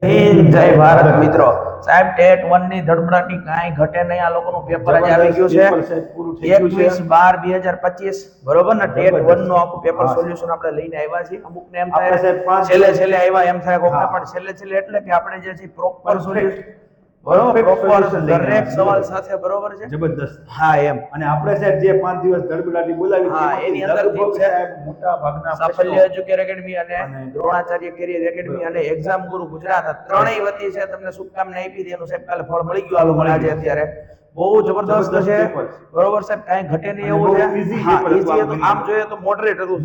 જય ભારત મિત્રો સાહેબ ટેટ 1 ની ધડબડાટી કાંઈ ઘટે નહીં. આ લોકોનું પેપર જ આવી ગયું છે 21/12/2025 બરોબર ને. ટેટ 1 નું આખું પેપર સોલ્યુશન આપણે લઈને આવ્યા છીએ. અમુક ને એમ થાય છેલ્લે આવ્યા એમ થાય કોકને, પણ છેલ્લે એટલે કે આપણે જે છે પ્રોપર સોલ્યુશન બરોબર, પ્રોપર દરેક સવાલ સાથે બરોબર છે જબરદસ્ત. હા એમ. અને આપણે સાહેબ જે 5 દિવસ ધડબડાટી બોલાવી હા, એની અંદર સાહેબ મોટા ભાગના સાફલ્ય એજ્યુકેર એકેડમી અને દ્રોણાચાર્ય કેરિયર એકેડમી અને એક્ઝામ ગુરુ ગુજરાત ત્રણેય વતી છે. તમને શુભકામના આપી દે એનું સાહેબ કાલે ફળ મળી ગયું. આ લોકો આજે અત્યારે બહુ જબરદસ્ત છે બરોબર સાહેબ, કાંઈ ઘટે નહીં એવું છે. હા ઈઝી હતું, આમ જોઈએ તો મોડરેટ હતું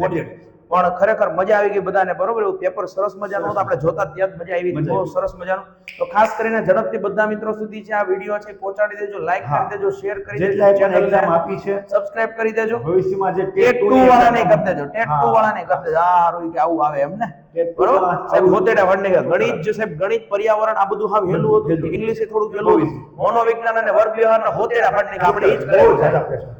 પણ ખરેખર મજા આવી ગઈ બધાને બરોબર. એવું પેપર સરસ મજાનું હતું, આપણે જોતા ત્યાં જ મજા આવી ગઈ, બહુ સરસ મજાનું. તો ખાસ કરીને ઝડપથી બધા મિત્રો સુધી છે આ વિડિયો છે પહોંચાડી દેજો, લાઈક કરી દેજો, શેર કરી દેજો, ચેનલને આપી છે સબસ્ક્રાઇબ કરી દેજો. ભવિષ્યમાં જે ટેટ 2 વાળાને કરી દેજો, ટેટ 2 વાળાને કરી દેજો. આ રોઈ કે આવું આવે એમ ને બરોબર સાહેબ. હોતેડા વડને ગણિત જે સાહેબ, ગણિત પર્યાવરણ આ બધું હાવ હેલું હતું, ઇંગ્લિશ થોડું હેલું હતું, મનોવિજ્ઞાન અને વર્ગ વ્યવહારના હોતેડા વડને આપણે ઈ જ કર્યું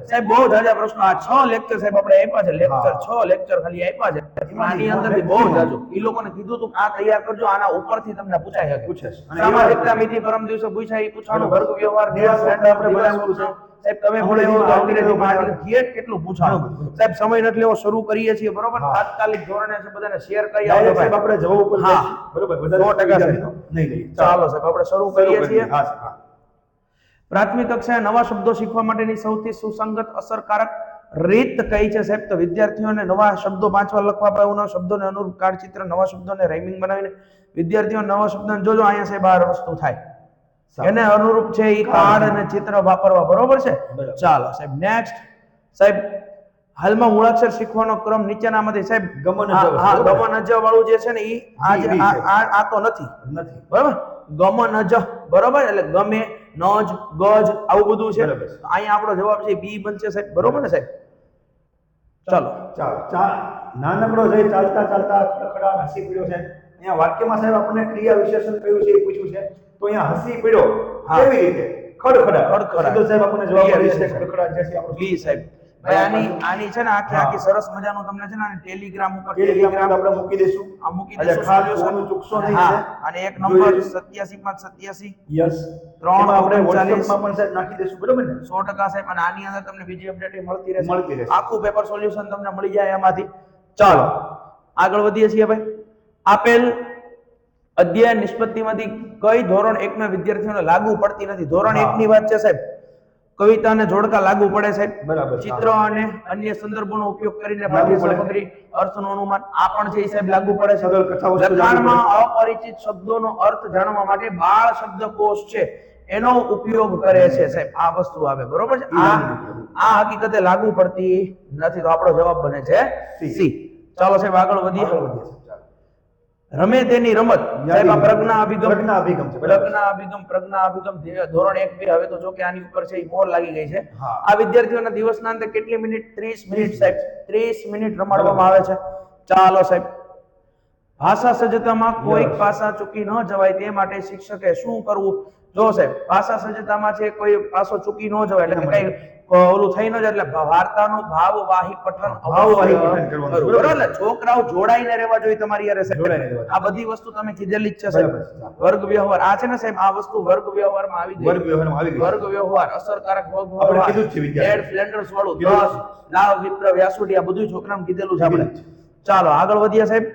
સાહેબ. બહુ જાજા પ્રશ્નો, આ 6 લેક્ચર સાહેબ આપણે આપ્યા છે, લેક્ચર 6 લેક્ચર ખાલી આપ્યા છે. આની અંદરથી બહુ જાજો ઈ લોકોને કીધું તું આ તૈયાર કરજો, આના ઉપરથી તમને પૂછાય શકે. સામાજિકતા મિતિ પરમ દિવસે પૂછાય ઈ પૂછવાનું, વર્ગ વ્યવહાર દિવસ આપણે બનાવવાનું છે સાહેબ. તમે બોલે એવું અંગ્રેજી માં કેટલું પૂછવાનું સાહેબ. સમય નથી લેવો, શરૂ કરીએ છીએ બરોબર. તાત્કાલિક ધોરણે છે બધાને શેર કરી આવજો સાહેબ. આપણે જવાબ ઉપર બરોબર 100% નહીં લઈ. ચાલો સાહેબ આપણે શરૂ કરીએ છીએ. પ્રાથમિક કક્ષાએ નવા શબ્દો શીખવા માટેની સૌથી સુસંગત અસરકારક રીત કઈ છે સાહેબ? તો વિદ્યાર્થીઓને નવા શબ્દો 5 વાર લખવા પાડવાના, શબ્દોને અનુરૂપ કાર્ડચિત્ર, નવા શબ્દોને રાઇમિંગ બનાવીને વિદ્યાર્થીઓ નવા શબ્દોને જોજો અહીંયા સાહેબ આ વસ્તુ થાય એને અનુરૂપ છે એ કાર્ડ અને ચિત્ર વાપરવા બરોબર છે. ચાલો સાહેબ નેક્સ્ટ સાહેબ, હાલમાં મૂળાક્ષર શીખવાનો ક્રમ નીચેનામાંથી સાહેબ ગમન અજ વાળું જે છે ને ઈ આ તો નથી બરોબર. ગમન અજ બરોબર, એટલે ગમે નજ ગજ આવું બધું છે. અહીંયા આપણો જવાબ છે બી બનશે સાહેબ બરોબર ને સાહેબ. ચાલો નાનકડો જઈ ચાલતા ચાલતા ખડખડા હસી પડ્યો છે. અહીંયા વાક્યમાં સાહેબ આપણને ક્રિયા વિશેષણ કયું છે એ પૂછ્યું છે. તો અહીંયા હસી પડ્યો કેવી રીતે? ખડખડા તો સાહેબ આપણને જવાબ મળી છે ખડખડા જે છે આપણો બી સાહેબ. આની છે ને આખી સરસ મજાનું તમને છે ને ટેલિગ્રામ ઉપર આપણે મૂકી દેશું. આ મૂકી દેશું સોલ્યુશન ચૂકશો નહીં. અને એક નંબર 87/87 યસ 3 આપણે WhatsApp માં પણ સાહેબ નાખી દેશું બરોબર ને 100% સાહેબ. અને આની અંદર તમને બીજી અપડેટ મળતી રહેશે. આખું પેપર સોલ્યુશન તમને મળી જાય એમાંથી. ચાલો આગળ વધીએ છીએ ભાઈ. આપેલ અધ્યયન નિષ્પત્તિમાંથી કઈ ધોરણ 1 ના વિદ્યાર્થીઓને લાગુ પડતી નથી? ધોરણ 1 ની વાત છે સાહેબ. કવિતા અને જોડકા લાગુ પડે સાહેબ. ચિત્ર અને અન્ય સંદર્ભોનો ઉપયોગ કરીને પાઠ્ય સામગ્રી અર્થનું અનુમાન આ પણ છે સાહેબ લાગુ પડે છે. લખાણમાં અપરિચિત શબ્દોનો અર્થ જાણવા માટે બાળ શબ્દકોશ છે એનો ઉપયોગ કરે છે સાહેબ. આ વસ્તુ આવે બરોબર છે. આ હકીકતે લાગુ પડતી નથી, તો આપણો જવાબ બને છે સી. ચાલો સાહેબ આગળ વધીએ. રમે તેની રમત સાહેબ, આ પ્રજ્ઞા અભિગમ ધોરણ 1 2. હવે તો જો કે આની ઉપર છે મોર લાગી ગઈ છે. આ વિદ્યાર્થીઓના દિવસના અંતે કેટલી મિનિટ? 30 મિનિટ સાહેબ. 30 મિનિટ રમાડવામાં આવે છે. ચાલો સાહેબ, ભાષા સજ્જતામાં કોઈક પાસા ચૂકી ન જવાય તે માટે શિક્ષકે શું કરવું? જો સાહેબ ભાષા સજ્જતામાં છે કોઈ પાસો ચૂકી ન જવાય એટલે કે કઈ ઓલું થઈ ન જાય એટલે વાર્તાનું ભાવવાહી પઠન કરવાનું બરોબર. એટલે છોકરાઓ જોડાઈને રહેવા જોઈએ તમારી યારે સાહેબ. આ બધી વસ્તુ તમે કીધેલી જ છે સાહેબ. વર્ગ વ્યવહાર આ છે ને સાહેબ, આ વસ્તુ વર્ગ વ્યવહારમાં આવી ગઈ. વર્ગ વ્યવહાર અસરકારક વર્ગ વ્યવહાર એડ ફ્લેન્ડર્સ વાળું 10 લાવ વિપ્ર વ્યાસુડી આ બધું છોકરાઓને કીધેલું છે આપણે. ચાલો આગળ વધીએ સાહેબ.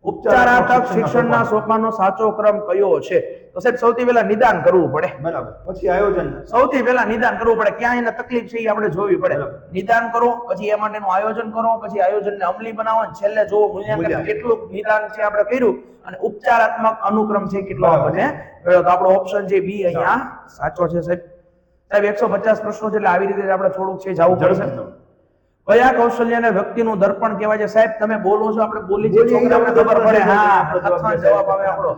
ઉપચારાત્મક શિક્ષણના સોપાનનો સાચો ક્રમ કયો છે? તો સાહેબ સૌથી પહેલા નિદાન કરવું પડે બરાબર, પછી આયોજન. સૌથી પહેલા નિદાન કરવું પડે. ક્યાં એને તકલીફ છે એ આપણે જોવી પડે. નિદાન કરો, પછી એ માટેનું આયોજન કરો, પછી આયોજનને અમલી બનાવો, છેલ્લે જોવો મૂલ્યાંકન કેટલું નિદાન છે આપણે કર્યું અને ઉપચારાત્મક અનુક્રમ છે કેટલો આપણને મળ્યો. તો આપણો ઓપ્શન છે બી અહીંયા સાચો છે સાહેબ. સાહેબ 150 પ્રશ્નો છે એટલે આવી રીતે આપણે થોડુંક છે જવું પડશે. કયા કૌશલ્યને વ્યક્તિનું દર્પણ કહેવાય છે? સાહેબ તમે બોલો છો, આપણે બોલી છે છોકરાઓને ખબર પડે. હા જવાબ આવે આપણો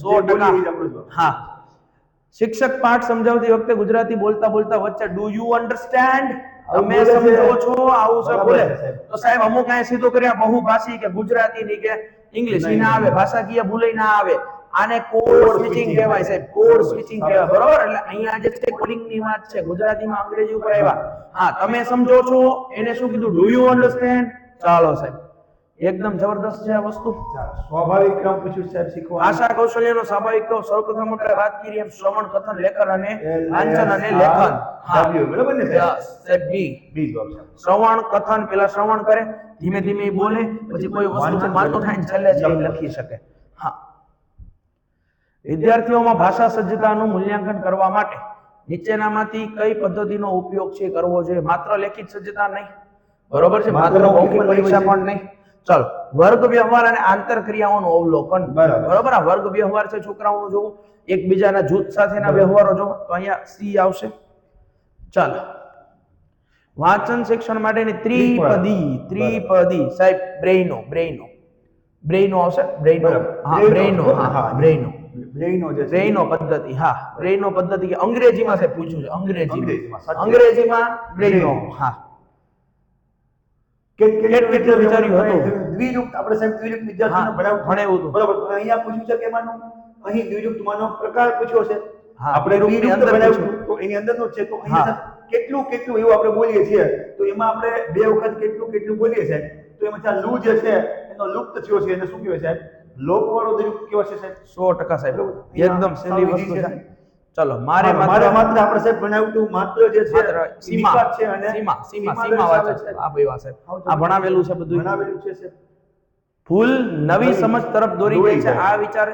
100%. હા, શિક્ષક પાઠ સમજાવતી વખતે ગુજરાતી બોલતા બોલતા વચ્ચે ડુ યુ અન્ડરસ્ટેન્ડ તમે સમજો છો આવું છે બોલે તો સાહેબ અમુક અહીંયા સીધું કર્યા બહુભાષી કે ગુજરાતી ની કે ઇંગ્લિશ ઈ ના આવે, ભાષાકીય ભૂલે ના આવે. આને કોડ સ્વિચિંગ કહેવાય સાહેબ. કોડ સ્વિચિંગ કહેવાય બરોબર. એટલે અહીંયા જે છે કોડિંગ ની વાત છે, ગુજરાતીમાં અંગ્રેજી ઉપર આવ્યા. હા તમે સમજો છો એને શું કીધું? Do you understand. ચાલો સાહેબ એકદમ જબરદસ્ત છે આ વસ્તુ. સ્વાભાવિક ક્રમ પૂછ્યું સાહેબ શીખવા. ભાષા કૌશલ્યનો સ્વાભાવિક ક્રમ સૌપ્રથમ આપણે વાત કરી એમ શ્રવણ, કથન, લેખન અને વાંચન અને લેખન. હા બરાબર ને સાહેબ? સાહેબ બી. જવાબ છે. શ્રવણ, કથન, પેલા શ્રવણ કરે, ધીમે ધીમે બોલે, પછી કોઈ વસ્તુ માનતો થાય ને છેલ્લે જઈ લખી શકે. હા. વિદ્યાર્થીઓમાં ભાષા સજ્જતાનું મૂલ્યાંકન કરવા માટે નીચેનામાંથી કઈ પદ્ધતિનો ઉપયોગ છે કરવો જોઈએ? માત્ર લેખિત સજ્જતા નહીં, બરોબર છે, માત્ર મૌખિક પરીક્ષા પણ નહીં. ચાલો, વર્ગ વ્યવહાર અને આંતરક્રિયાઓનું અવલોકન. બરોબર, આ વર્ગ વ્યવહાર છે છોકરાઓનું જોવું, એકબીજાના જૂથ સાથેના વ્યવહારો જોવો, તો અહીંયા સી આવશે. ચાલો, વાંચન શિક્ષણ માટેની ત્રિપદી સાહેબ બ્રેઇનો આવશે. બ્રેઇનો પદ્ધતિ. હા, બ્રેઇનો પદ્ધતિ અંગ્રેજીમાં સાહેબ પૂછ્યું છે. અંગ્રેજીમાં બ્રેઇનો. હા, દ્વિયુક્ત આપણે સાહેબ દ્વિયુક્ત વિદ્યાર્થીને ભણાવ્યું હતું. બરાબર. અહીંયા પૂછ્યું છે કે એમાંનો અહીં દ્વિયુક્ત માનો પ્રકાર પૂછ્યો છે. હા, આપણે દ્વિયુક્તની દ્વિયુક્ત અંદર બનાવ્યું તો એની અંદરનો છે, તો અહીંયા કેટલું એવું આપણે બોલીએ છીએ, તો એમાં આપણે બે વખત કેટલું બોલીએ સાહેબ, તો એમાં આ લુ જે છે એનો લુપ્ત થયો છે, એને શું કહેવાય સાહેબ? લોપવાળો દ્વિયુક્ત કયો છે સાહેબ? 100% સાહેબ, એકદમ સહેલી વસ્તુ છે. ચલો, મારે માત્ર આપણે સાહેબ બનાવ્યું હતું, માત્ર જે છે સીમા છે અને સીમા વાચક. આ ભાઈ વાત સાહેબ, આ ભણાવેલું છે બધું. બનાવેલું છે સાહેબ. ભૂલ નવી સમજ તરફ દોરી જાય છે. આ વિચાર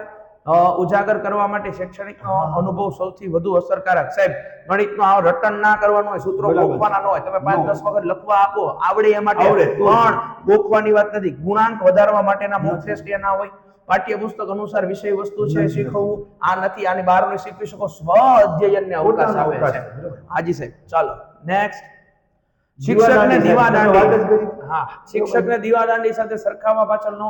ઉજાગર કરવા માટે શૈક્ષણિક અનુભવ સૌથી વધુ અસરકારક. સાહેબ, ગણિતનો આ રટન ના કરવાનું હોય, સૂત્રો ગોખવાના ન હોય, તમે 5-10 વખત લખવા આપો, આવડે એ માટે, પણ ગોખવાની વાત નથી. ગુણાંક વધારવા માટેના મોક ટેસ્ટ ના હોય, પાઠ્યપુસ્તક અનુસાર વિષય વસ્તુ છે શીખવવું, આ નથી, આની બહારનું શીખવી શકો, સ્વ અધ્યયનને અવકાશ આવે છે. હાજી સાહેબ. ચાલો, નેક્સ્ટ. શિક્ષકને દીવાદાંડી. હા, શિક્ષકને દીવાદાંડી સાથે સરખાવવા પાછળનો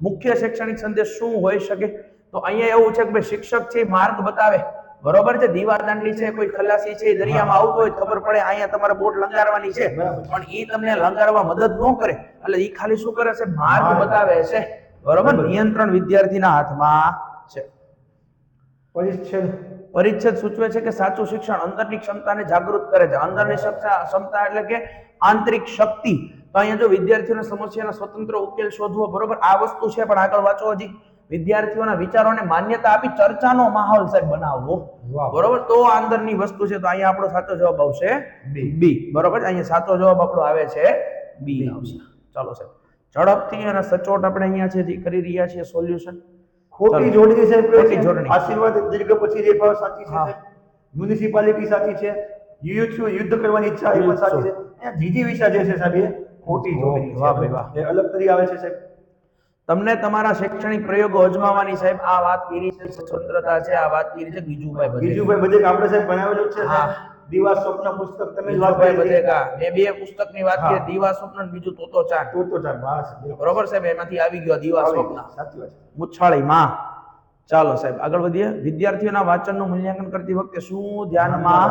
મુખ્ય શૈક્ષણિક સંદેશ શું હોઈ શકે? તો અહીંયા એવું છે કે ભાઈ શિક્ષક છે માર્ગ બતાવે, બરોબર છે, દીવાદાંડી છે, કોઈ ખલાસી છે દરિયામાં આવતો હોય ખબર પડે અહીંયા તમારે બોટ લંગારવાની છે, પણ એ તમને લંગારવા મદદ ન કરે, એટલે એ ખાલી શું કરે છે? માર્ગ બતાવે છે. બરોબર, નિયંત્રણ વિદ્યાર્થીના હાથમાં છે. પરિચ્છેદ સૂચવે છે કે સાચું શિક્ષણ અંદરની ક્ષમતાને જાગૃત કરે છે. અંદરની ક્ષમતા એટલે કે આંતરિક શક્તિ. તો અહીંયા જો વિદ્યાર્થીઓને સમસ્યાનો સ્વતંત્ર ઉકેલ શોધવો, બરોબર, આ વસ્તુ છે, પણ આગળ વાંચો હજી. વિદ્યાર્થીઓના વિચારોને માન્યતા આપી ચર્ચાનો માહોલ સાહેબ બનાવવો, બરોબર, તો અંદરની વસ્તુ છે. તો અહીંયા આપણો સાચો જવાબ આવશે બી. બરોબર, અહીંયા સાચો જવાબ આપણો આવે છે બી આવશે. ચાલો સાહેબ, ઝડપથી અને સચોટ આપણે અહીંયા છે જે કરી રહ્યા છીએ સોલ્યુશન. ખોટી જોડણી સાહેબ, ખોટી જોડણી. આશીર્વાદ દીર્ઘ પછી રેખા સાચી છે સાહેબ. મ્યુનિસિપાલિટી સાચી છે. યુદ્ધ કરવાની ઈચ્છા એ પણ સાચી છે. અહીંયા જીજી વિશા જે છે સાહેબ એ ખોટી જોડણી. વાહ ભાઈ વાહ, એ અલગ તરી આવે છે સાહેબ. તમને તમારા શૈક્ષણિક પ્રયોગો અજમાવવાની સાહેબ આ વાત કરી છે, સ્વતંત્રતા છે, આ વાત કરી છે ગીજુભાઈ બધે આપણે સાહેબ ભણાવેલું છે સાહેબ. દીવા સ્વપ્ન પુસ્તક તમે જ વાત કરી. બધેકા મેં બે પુસ્તકની વાત કરી, દીવા સ્વપ્ન અને બીજું તોતો ચાંદ. બરોબર સાહેબ, એમાંથી આવી ગયો દીવા સ્વપ્ન. સાચી વાત. મુછાળી માં. ચાલો સાહેબ, આગળ વધીએ. વિદ્યાર્થીઓના વાંચનનું મૂલ્યાંકન કરતી વખતે શું ધ્યાનમાં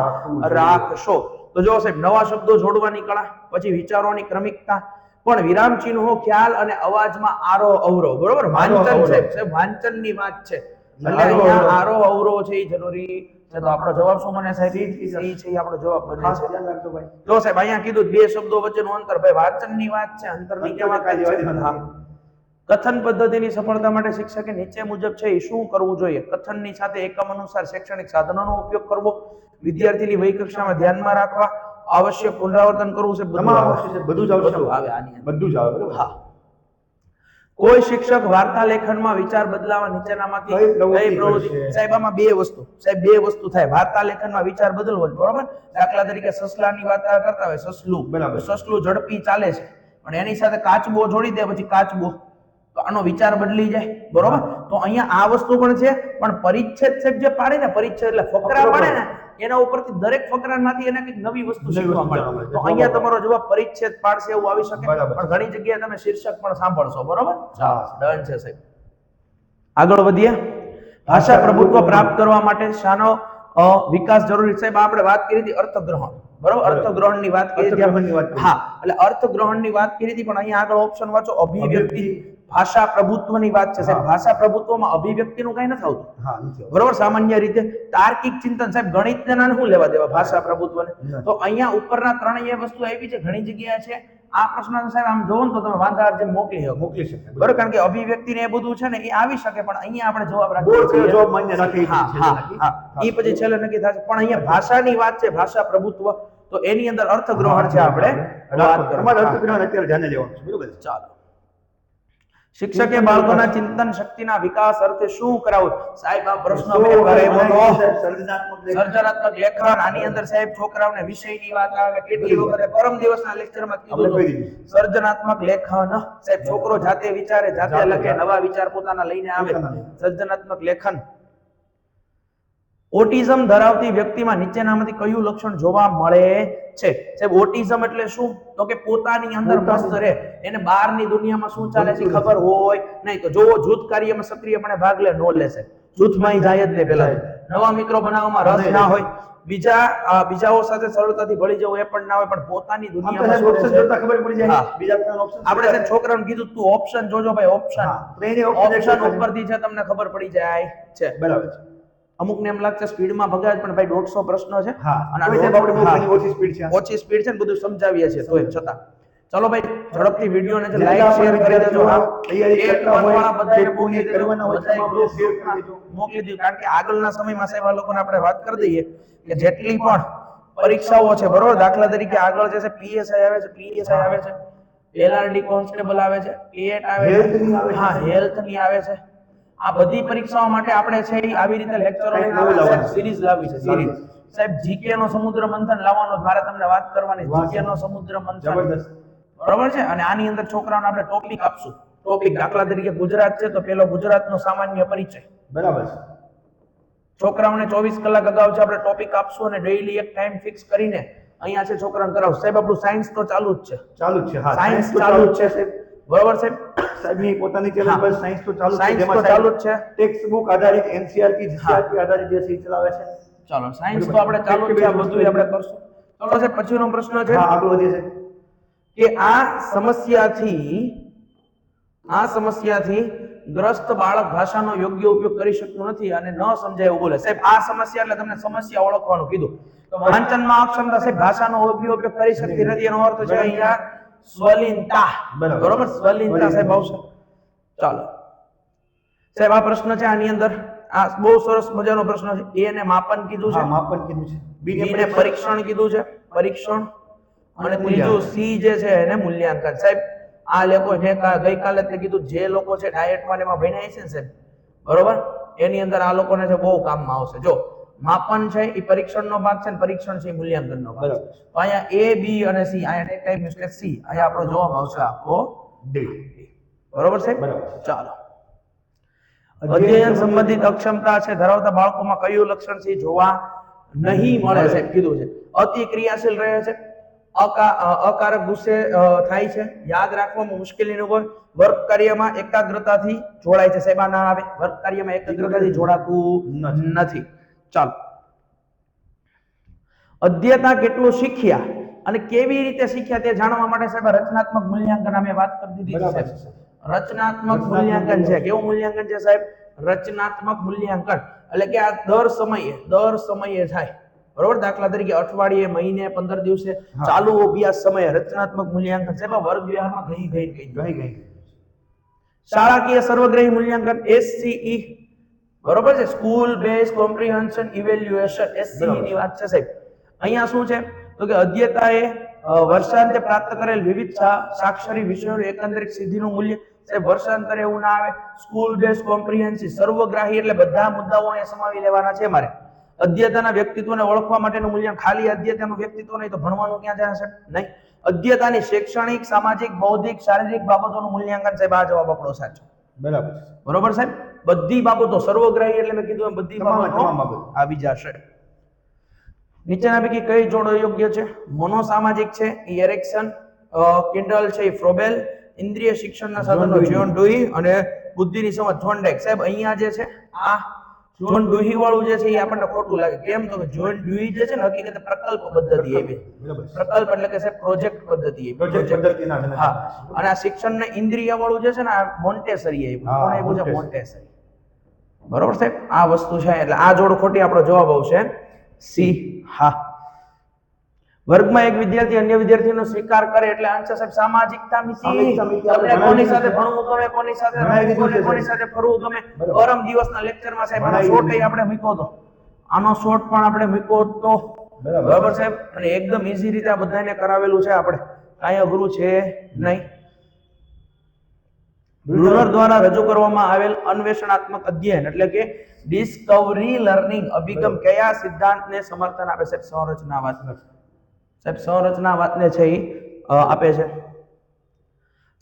રાખશો? તો જો સાહેબ, નવા શબ્દો જોડવાની કળા, પછી વિચારોની ક્રમિકતા, પણ વિરામ ચિહ્નો, ખ્યાલ અને અવાજમાં આરોહ અવરોહ. બરોબર, વાંચન સાહેબ વાંચનની વાત છે, એટલે અહીંયા આરોહ અવરોહ છે એ જરૂરી છે. તો આપણો જવાબ શું બને સાહેબ? સી છે, આપણો જવાબ બને છે. જો સાહેબ, અહીંયા કીધું બે શબ્દો વચ્ચેનું અંતર, ભાઈ વાંચનની વાત છે, અંતરની કેવા છે? કથન પદ્ધતિની સફળતા માટે શિક્ષકે નીચે મુજબ છે એ શું કરવું જોઈએ? કથનની સાથે એકમ અનુસાર શૈક્ષણિક સાધનોનો ઉપયોગ કરવો, વિદ્યાર્થીની વય કક્ષામાં ધ્યાનમાં રાખવા, આવશ્યક પુનરાવર્તન કરવું છે, બધું જ આવે. બધું જ આવે. બરાબર. હા. કોઈ શિક્ષક વાર્તા લેખનમાં વિચાર બદલાવા નીચેનામાંથી કઈ પ્રવૃત્તિ? સાહેબ, આમાં બે વસ્તુ થાય. વાર્તા લેખનમાં વિચાર બદલવો, બરોબર. દાખલા તરીકે સસલાની વાર્તા કરતા હોય, સસલું ઝડપી ચાલે છે, પણ એની સાથે કાચબો જોડી દે, પછી કાચબો, તો આનો વિચાર બદલી જાય, બરોબર. તો અહીંયા આ વસ્તુ પણ છે, પણ પરિચ્છેદ સાહેબ જે પાડે ને, પરિચ્છેદ એટલે ફકરા પાડે ને, એના ઉપરથી દરેક ફકરામાંથી એને કંઈક નવી વસ્તુ શીખવા મળે. તો અહીંયા તમારો જવાબ પરિચ્છેદ પાડશે એવું આવી શકે, પણ ઘણી જગ્યાએ તમે શીર્ષક પણ સાંભળશો, બરોબર. ડન છે સાહેબ. આગળ વધીએ. ભાષા પ્રભુત્વ પ્રાપ્ત કરવા માટે શાનો વિકાસ જરૂરી? સાહેબ, આપણે વાત કરી હતી અર્થગ્રહણ, બરોબર, અર્થગ્રહણની વાત કરી હતી. હા, એટલે અર્થગ્રહણની વાત કરી હતી, પણ અહીંયા આગળ ઓપ્શન વાંચો, અભિવ્યક્તિ. ભાષા પ્રભુત્વની વાત છે સાહેબ. ભાષા પ્રભુત્વમાં અભિવ્યક્તિનું કઈ નથી આવતું, બરોબર. સામાન્ય રીતે તાર્કિક ચિંતન, સાહેબ ગણિતને શું લેવા દેવા ભાષા પ્રભુત્વને? તો અહીંયા ઉપરના ત્રણેય વસ્તુ આવી છે, ઘણી જગ્યાએ છે. આ પ્રશ્ન સાહેબ આમ જોવો ને તો તમે વાંધા અરજી મોકલી શકો, મોકલી શકે બરોબર, કારણ કે અભિવ્યક્તિ ને એ બધું છે ને એ આવી શકે, પણ અહીંયા આપણે જવાબ બોર્ડ રાખીએ છીએ. જવાબ માન્ય રાખી એ પછી છેલ્લે નક્કી થશે. પણ અહીંયા ભાષાની વાત છે, ભાષા પ્રભુત્વ, તો એની અંદર અર્થગ્રહણ છે આપણે વાત કરવાની. તમારે અર્થગ્રહણ અત્યારે ધ્યાને લેવાનું છે, બરોબર. ચાલો, શિક્ષકે બાળકોના ચિંતન શક્તિના વિકાસ અર્થે શું કરાવું? સાહેબ આ પ્રશ્ન મેં કરેલો હતો. સર્જનાત્મક લેખન, આની અંદર સાહેબ છોકરાઓને વિષયની વાત આવે. કેટલી વખતે પરમ દિવસના લેક્ચરમાં કીધું હતું, સર્જનાત્મક લેખન. સાહેબ છોકરો જાતે વિચારે, જાતે લખે, નવા વિચાર પોતાના લઈને આવે. સર્જનાત્મક લેખન. ઓટિઝમ ધરાવતી વ્યક્તિમાં નીચેનામાંથી કયું લક્ષણ જોવા મળે છે? સાહેબ ઓટિઝમ એટલે શું? તો કે પોતાની અંદર મસ્ત રહે, એને બહારની દુનિયામાં શું ચાલે છે ખબર હોય નહીં. તો જો જૂથ કાર્યમાં સક્રિયપણે ભાગ લે, નો લેશે, જૂથમાં જાય જ નહીં. પેલા નવા મિત્રો બનાવવામાં રસ ના હોય, બીજાઓ સાથે સરળતાથી ભળી જવું એ પણ ના હોય, પણ પોતાની દુનિયામાં ઓપ્શન જોતા ખબર પડી જાય. બીજા બધા ઓપ્શન આપણે છે છોકરાને કીધું તું ઓપ્શન જોજો ભાઈ, ઓપ્શન ઉપરથી છે તમને ખબર પડી જાય છે. બરાબર છે. અમુક ને એમ લાગશે સ્પીડમાં ભગાય પણ ભાઈ 150 પ્રશ્નો છે અને આપણે બહુ ઘણી ઓછી સ્પીડ છે, ઓછી સ્પીડ છે ને બધું સમજાવીએ છીએ તો એમ છતાં. ચલો ભાઈ ઝડપથી વિડિયોને જે લાઈક શેર કરી દેજો. તૈયારી કરતા હોય બધાને મોકલી કરવાના હોય તો આપણો શેર કરી દેજો, મોકલી દીધું. કારણ કે આગળના સમયમાં સાહેબ આ લોકોને આપણે વાત કરી દઈએ કે જેટલી પણ પરીક્ષાઓ છે, બરોબર, દાખલા તરીકે આગળ જે છે પીએસઆઈ આવે છે, પીએસઆઈ આવે છે, એલઆરડી કોન્સ્ટેબલ આવે છે, એટ આવે છે, હા હેલ્થની આવે છે. આ બધી પરીક્ષાઓ માટે આપણે છે આવી રીતે લેક્ચરો લઈને સિરીઝ લાવી છે. સિરીઝ સાહેબ જીકે નો સમુદ્ર મંથન લાવવાનો, મારે તમને વાત કરવાની જીકે નો સમુદ્ર મંથન, બરોબર છે. અને આની અંદર છોકરાઓને આપણે ટોપિક આપશું. ટોપિક દાખલા તરીકે ગુજરાત છે તો પેલો ગુજરાતનો સામાન્ય પરિચય, બરાબર છે. છોકરાઓને 24 કલાક અગાઉ છે આપણે ટોપિક આપશું અને ડેઈલી એક ટાઈમ ફિક્સ કરીને અહીંયા છે છોકરાઓને કરાવશું. સાહેબ આપણું સાયન્સ તો ચાલુ જ છે, ચાલુ જ છે. હા, સાયન્સ ચાલુ જ છે સાહેબ, બરોબર સાહેબ. સાહેબની પોતાની ચેનલ પર સાયન્સ તો ચાલુ છે, સાયન્સ તો જેમાં ચાલુ જ છે. ટેક્સ્ટ બુક આધારિત એનસીઆરટી જીસીઆરટી આધારિત જે સી ચલાવે છે. ચાલો સાયન્સ તો આપણે ચાલુ જ છે, આ બધું આપણે કરશું. ચાલો સાહેબ પછીનો પ્રશ્ન છે, હા આગળ વધીએ છે કે આ સમસ્યાથી ગ્રસ્ત બાળક ભાષાનો યોગ્ય ઉપયોગ કરી શકતું નથી અને ન સમજાય એવું બોલે. સાહેબ આ સમસ્યા એટલે તમને સમસ્યા ઓળખવાનું કીધું. તો વાંચનમાં અક્ષમતા સાહેબ ભાષાનો યોગ્ય ઉપયોગ કરી શકતી નથી, એનો અર્થ છે અહીંયા સ્વલિનતા, બરોબર, સ્વલિનતા સાહેબ આવશે. ચાલો સાહેબ આ પ્રશ્ન છે, આની અંદર આ બહુ સરસ મજાનો પ્રશ્ન છે. એ ને માપન કીધું છે, માપન કીધું છે, બી ને પરીક્ષણ કીધું છે, પરીક્ષણ, અને ત્રીજું સી જે છે એને મૂલ્યાંકન. સાહેબ આ લોકો જે ગઈકાલે તે કીધું જે લોકો છે ડાયટમાં એમાં ભણ્યા છે ને સાહેબ, બરોબર, એની અંદર આ લોકોને છે બહુ કામમાં આવશે. જો માપન છે એ પરીક્ષણનો ભાગ છે ને પરીક્ષણ છે એ મૂલ્યાંકનનો ભાગ છે. તો અહીંયા એ બી અને સી, અહીંયા એક ટાઈપ મિસ્ટેક સી, અહીંયા આપણો જવાબ આવશે આખો ડી, બરોબર સાહેબ. ચાલો, અધ્યયન સંબંધિત અક્ષમતા છે ધરાવતા બાળકોમાં કયું લક્ષણ છે જોવા નહીં મળે સાહેબ કીધું છે. અતિ ક્રિયાશીલ રહે છે, અકારક ગુસ્સે થાય છે, યાદ રાખવામાં મુશ્કેલી અનુભવે, વર્ગ કાર્યમાં એકાગ્રતાથી જોડાય છે. સાહેબ આ ના આવે, વર્ગ કાર્યમાં એકાગ્રતાથી જોડાતું નથી. ચાલો, અધ્યતા કેટલું શીખ્યા અને કેવી રીતે શીખ્યા તે જાણવા માટે સાહેબ રચનાત્મક મૂલ્યાંકન અમે વાત કરી દીધી છે. રચનાત્મક મૂલ્યાંકન છે, કેવું મૂલ્યાંકન છે સાહેબ? રચનાત્મક મૂલ્યાંકન એટલે કે આ દર સમયે થાય, બરોબર. દાખલા તરીકે અઠવાડિયે, મહિને, 15 દિવસે, ચાલુ અભ્યાસ સમયે રચનાત્મક મૂલ્યાંકન. સાહેબ વર્ગ વ્યવહારમાં ગઈ. શાળાકીય સર્વગ્રાહી મૂલ્યાંકન SCE, બરોબર છે, school base comprehension evaluation, SCE ની વાત છે સાહેબ. અહીંયા શું છે તો કે અધ્યતાએ વર્ષાંતે પ્રાપ્ત કરેલ વિવિધ સાક્ષરી વિષયોનું એકંદરિક સિદ્ધિનું મૂલ્ય. સાહેબ વર્ષાંતરે એવું ના આવે, સ્કૂલ બેઝ કોમ્પ્રિહેન્સિવ સર્વગ્રાહી એટલે બધા મુદ્દાઓ અહીંયા સમાવી લેવાના છે મારે. અધ્યતાના વ્યક્તિત્વને ઓળખવા માટેનું મૂલ્યાંકન, ખાલી અધ્યતાનું વ્યક્તિત્વ નહીં તો ભણવાનું ક્યાં જાય છે? નહીં. અધ્યતાની શૈક્ષણિક, સામાજિક, બૌદ્ધિક, શારીરિક બાબતોનું મૂલ્યાંકન. સાહેબ આ જવાબ આપણો સાચો, બરાબર, બરોબર સાહેબ. બધી બાબતો સર્વગ્રાહી એટલે મેં કીધું બધી બાબતો આવી જશે. નીચેના પૈકી કઈ જોડ યોગ્ય છે? મોનોસામાજિક છે એ એરિક્સન, કિન્ડલ છે એ ફ્રોબેલ, ઇન્દ્રિય શિક્ષણના સાધનો જ્હોન ડુઈ અને બુદ્ધિની સમજ થોર્નડાઇક. સાહેબ અહીંયા જે છે આ જ્હોન ડુઈ વાળું જે છે એ આપણને ખોટું લાગે. કેમ તો કે જ્હોન ડુઈ જે છે ને હકીકતે પ્રકલ્પ પદ્ધતિ એવી, પ્રકલ્પ એટલે કે સાહેબ પ્રોજેક્ટ પદ્ધતિ એવી, પ્રોજેક્ટ પદ્ધતિના. હા, અને આ શિક્ષણને ઇન્દ્રિય વાળું જે છે ને આ મોન્ટેસરી એવી, કોણ એવું છે? મોન્ટેસરી, બરોબર સાહેબ. આ વસ્તુ છે એટલે આ જોડ ખોટી, આપણો જવાબ આવશે સી. હા, વર્ગમાં એક વિદ્યાર્થી અન્ય વિદ્યાર્થીનો સ્વીકાર કરે એટલે આન્સર સાહેબ સામાજિકતા મિતિ. સામાજિકતા મિતિ તમને આપણે કોની ભણાવી સાથે દીધું ભણવું ગમે, કોની સાથે ભણાવી રહેવું દીધું ગમે, છે કોની સાહેબ. સાથે ફરવું ગમે. બરાબર. પરમ દિવસના લેક્ચરમાં સાહેબ આનો ભણાવી શોર્ટ દીધું. આપણે મૂક્યો હતો. આનો શોર્ટ પણ આપણે મૂક્યો હતો. બરાબર. બરાબર સાહેબ. અને એકદમ ઈઝી રીતે આ બધાને કરાવેલું છે આપણે. કાંઈ અઘરું છે નહીં. બ્રુનર દ્વારા રજૂ કરવામાં આવેલ અન્વેષણાત્મક અધ્યયન એટલે કે ડિસ્કવરી લર્નિંગ અભિગમ કયા સિદ્ધાંતને સમર્થન આપે છે? સંરચનાવાદ. સાહેબ સંરચનાવાદને છે ઈ આપે છે.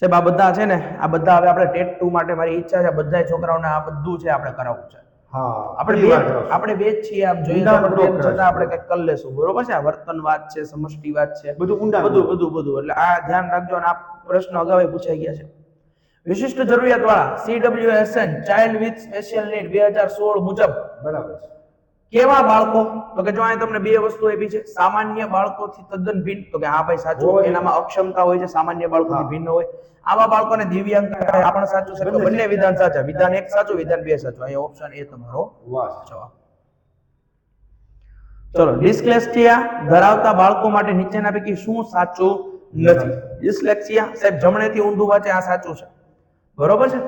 સાહેબ આ બધા છે ને, આ બધા હવે આપણે ટેટ 2 માટે મારી ઈચ્છા છે બધાય છોકરાઓને આ બધું છે આપણે કરાવવું છે. હા આપણે બે જ છીએ આમ જોઈએ તો ઊંડાણ પણ તેમ પૂર્વક છતાં આપણે કંઈક કરી લેશું. બરોબર છે? આ વર્તનવાદ છે, સમષ્ટિવાદ છે, બધું ઊંડાણ બધું એટલે આ ધ્યાન રાખજો. અને આ પ્રશ્ન અગાઉ પૂછાઈ ગયા છે. વિશિષ્ટ જરૂરિયાતવાળા CWSN child with special need 2016 મુજબ બરાબર છે. કેવા બાળકો? તો કે જો અહીં તમને બે વસ્તુ આપી છે. સામાન્ય બાળકોથી તદ્દન ભિન્ન. તો કે હા ભાઈ સાચું. હોય. એનામાં અક્ષમતા હોય છે, સામાન્ય બાળકોથી હા. ભિન્ન હોય. આવા બાળકોને દિવ્યાંગ કહેવાય. આ પણ સાચું છે. તો બંને વિધાન સાચા. વિધાન 1 સાચું, વિધાન 2 સાચું. અહીંયા ઓપ્શન એ તમારો વાહ. જવાબ. ચલો, ડિસ્લેક્સિયા ધરાવતા બાળકો માટે નીચેના પૈકી શું સાચું નથી? ડિસ્લેક્સિયા સાહેબ જમણેથી ઊંધું વાંચે, આ સાચું છે. બરોબર છે?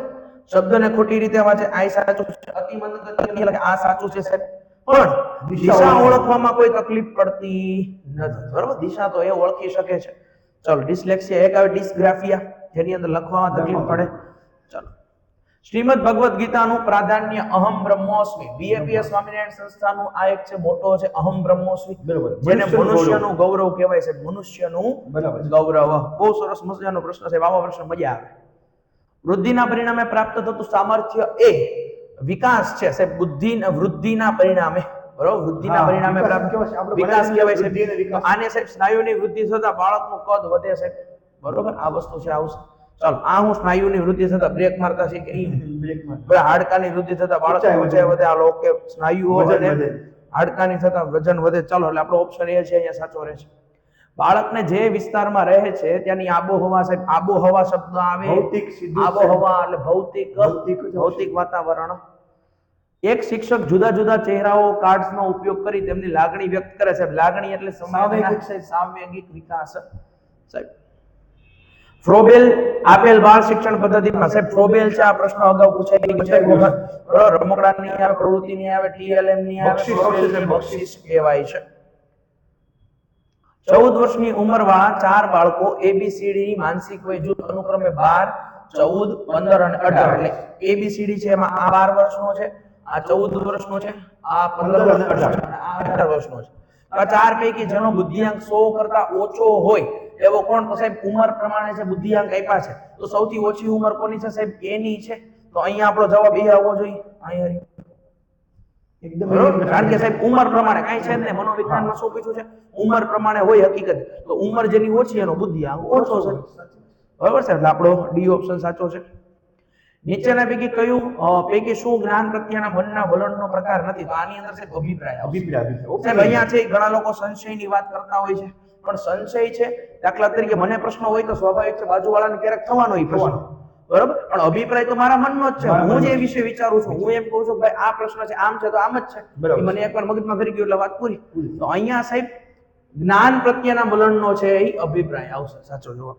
શબ્દને ખોટી રીતે વાંચે, આ સાચું છે. અતિ મંદ ગતિએ લખે, આ સાચું છે સાહેબ. પણ દિશા ઓળખવામાં કોઈ તકલીફ પડતી નથી. બરોબર? દિશા તો એ ઓળખી શકે છે. ચલો, ડિસ્લેક્સિયા એક આવે ડિસ્ગ્રાફિયા, જેની અંદર લખવામાં તકલીફ પડે. ચલો, શ્રીમદ ભગવદ ગીતાનું પ્રાધાન્ય અહમ બ્રહ્મોસ્મિ. BAPS સ્વામિનારાયણ સંસ્થાનું આ એક છે મોટો છે અહમ બ્રહ્મોસ્મિ, બરાબર. જેને મનુષ્યનું ગૌરવ કહેવાય છે. મનુષ્યનું બરાબર. ગૌરવ. બહુ સરસ મજાનો પ્રશ્ન છે. આવા પ્રશ્ન મજા આવે. વૃદ્ધિના પરિણામે પ્રાપ્ત થતું સામર્થ્ય એ વિકાસ છે સાહેબ. વૃદ્ધિના પરિણામે, બરોબર, વૃદ્ધિના હા, પરિણામે વિકાસ પ્રાપ્ત કહેવાય છે. આપણે વિકાસ ભણેલું કહેવાય છે. વૃદ્ધિ અને વિકાસ. તો આને સાહેબ સ્નાયુની વૃદ્ધિ થતા બાળકનું કદ વધે છે. બરોબર? આ વસ્તુ છે આવશે. ચાલો, આ હું સ્નાયુની વૃદ્ધિ થતા બ્રેક મારતા શીખી. બરાબર, હાડકાની વૃદ્ધિ થતા બાળકનું ઊંચાઈ વધે. આ લોકો સ્નાયુઓ વજન અને વધે. હાડકાની થતા વજન વધે. ચાલો, એટલે આપણો ઓપ્શન એ છે અહીંયા સાચો રહેશે. બાળકને જે વિસ્તારમાં રહે છે ત્યાંની આબોહવા સાહેબ, આબોહવા શબ્દ આવે. ભૌતિક સીધું આબોહવા એટલે ભૌતિક ભૌતિક જ આવશે. ભૌતિક વાતાવરણ. એક શિક્ષક જુદા જુદા ચહેરાઓ કાર્ડ્સનો ઉપયોગ કરી તેમની લાગણી વ્યક્ત કરે છે. લાગણી એટલે સાંવેગિક સાહેબ, સાંવેગિક વિકાસ સાહેબ. ફ્રોબેલ આપેલ બાળ શિક્ષણ પદ્ધતિમાં સાહેબ ફ્રોબેલ છે. આ પ્રશ્ન અગાઉ પૂછાઈ ગયો છે. બરાબર, રમકડાની આવે, પ્રવૃત્તિની આવે, TLM ની આવે, બક્ષિસ, બક્ષિસ કહેવાય છે. 14 વર્ષની ઉંમરવાળા 4 બાળકો ABCD ની માનસિક વય જૂથ અનુક્રમે 12, 14, 15 અને 18. એટલે ABCD છે એમાં આ 12 વર્ષનો છે, આ 14 વર્ષનો છે, આ 15 વર્ષનો છે અને આ 18 વર્ષનો છે. આ 4 પૈકી જેનો બુદ્ધિઆંક 100 કરતા ઓછો હોય એવો કોણ? તો સાહેબ ઉંમર પ્રમાણે છે બુદ્ધિઆંક આપ્યા છે. તો સૌથી ઓછી ઉંમર કોની છે સાહેબ? એની છે. તો અહીંયા આપણો જવાબ એ આવવો જોઈએ. અહીંયા એકદમ બરોબર? કારણ કે સાહેબ ઉંમર પ્રમાણે કાંઈ છે જ નહીં. મનોવિજ્ઞાનમાં શું પૂછ્યું છે? ઉંમર પ્રમાણે હોય હકીકત. તો ઉંમર જેની ઓછી એનો બુદ્ધિઆંક ઓછો છે. બરોબર છે? એટલે આપણો ડી ઓપ્શન સાચો છે. નીચેના પૈકી શું જ્ઞાન પ્રત્યેના મનના વલણનો પ્રકાર નથી? તો આની અંદર સાહેબ અભિપ્રાય આવશે. સાહેબ અહીંયા છે ઘણા લોકો સંશયની વાત કરતા હોય છે, પણ સંશય છે દાખલા તરીકે મને પ્રશ્ન હોય તો સ્વાભાવિક છે બાજુવાળાને ક્યારેક થવાનો હોય પ્રશ્ન. બરોબર? પણ અભિપ્રાય તો મારા મનનો જ છે. હું જે વિશે વિચારું છું, હું એમ કહું છું ભાઈ આ પ્રશ્ન છે આમ છે તો આમ જ છે. એ મને એકવાર મગજમાં કરી ગયું એટલે વાત પૂરી. તો અહીંયા સાહેબ જ્ઞાન પ્રત્યેના વલણનો છે એ અભિપ્રાય આવશે. સાચો જવાબ.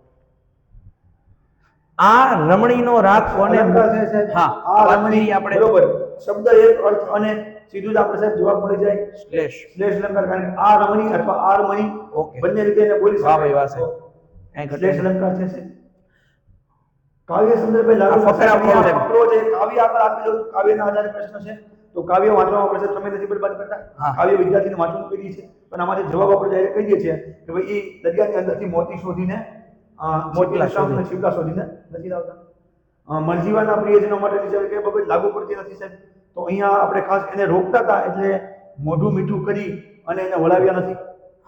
આ રમણીનો રાગ કોને? હા, આ વાત રમણી કરી આપણે. બરોબર. શબ્દ એક અર્થ અને સીધું જ આપણે સાહેબ જવાબ મળી જાય. સ્લેશ. સ્લેશ અલંકાર. કારણ કે આ રમણી અથવા આ રમણી ઓકે. બંને રીતે એને બોલી વાહ ભાઈ વાહ શકાય. સાહેબ. અહીં સ્લેશ ઘટે. અલંકાર છે સાહેબ. કાવ્ય સંદર્ભે લાગુ આ ફકરા અહીંયા ફકરો છે. ફકરો છે. કાવ્ય આગળ આપેલો કાવ્યના આધારે પ્રશ્ન છે. તો કાવ્ય વાંચવામાં પડશે. તમે નથી બરબાદ કરતા. હા. કાવ્ય વિદ્યાર્થીને વાંચવાનું કહી દઈએ છીએ, પણ આમાંથી જવાબ આપણે ડાયરેક્ટ કહી દઈએ છીએ કે ભાઈ એ દરિયાની અંદરથી મોતી શોધીને મોતીના શાંખને છીપલા શોધીને નથી લાવતા. મરજીવાના પ્રિયજનો માટે નીચે કે બાબત લાગુ પડતી નથી સાહેબ. તો અહીંયા આપણે ખાસ એને રોકતા હતા એટલે મોઢું મીઠું કરી અને એને વળાવ્યા નથી.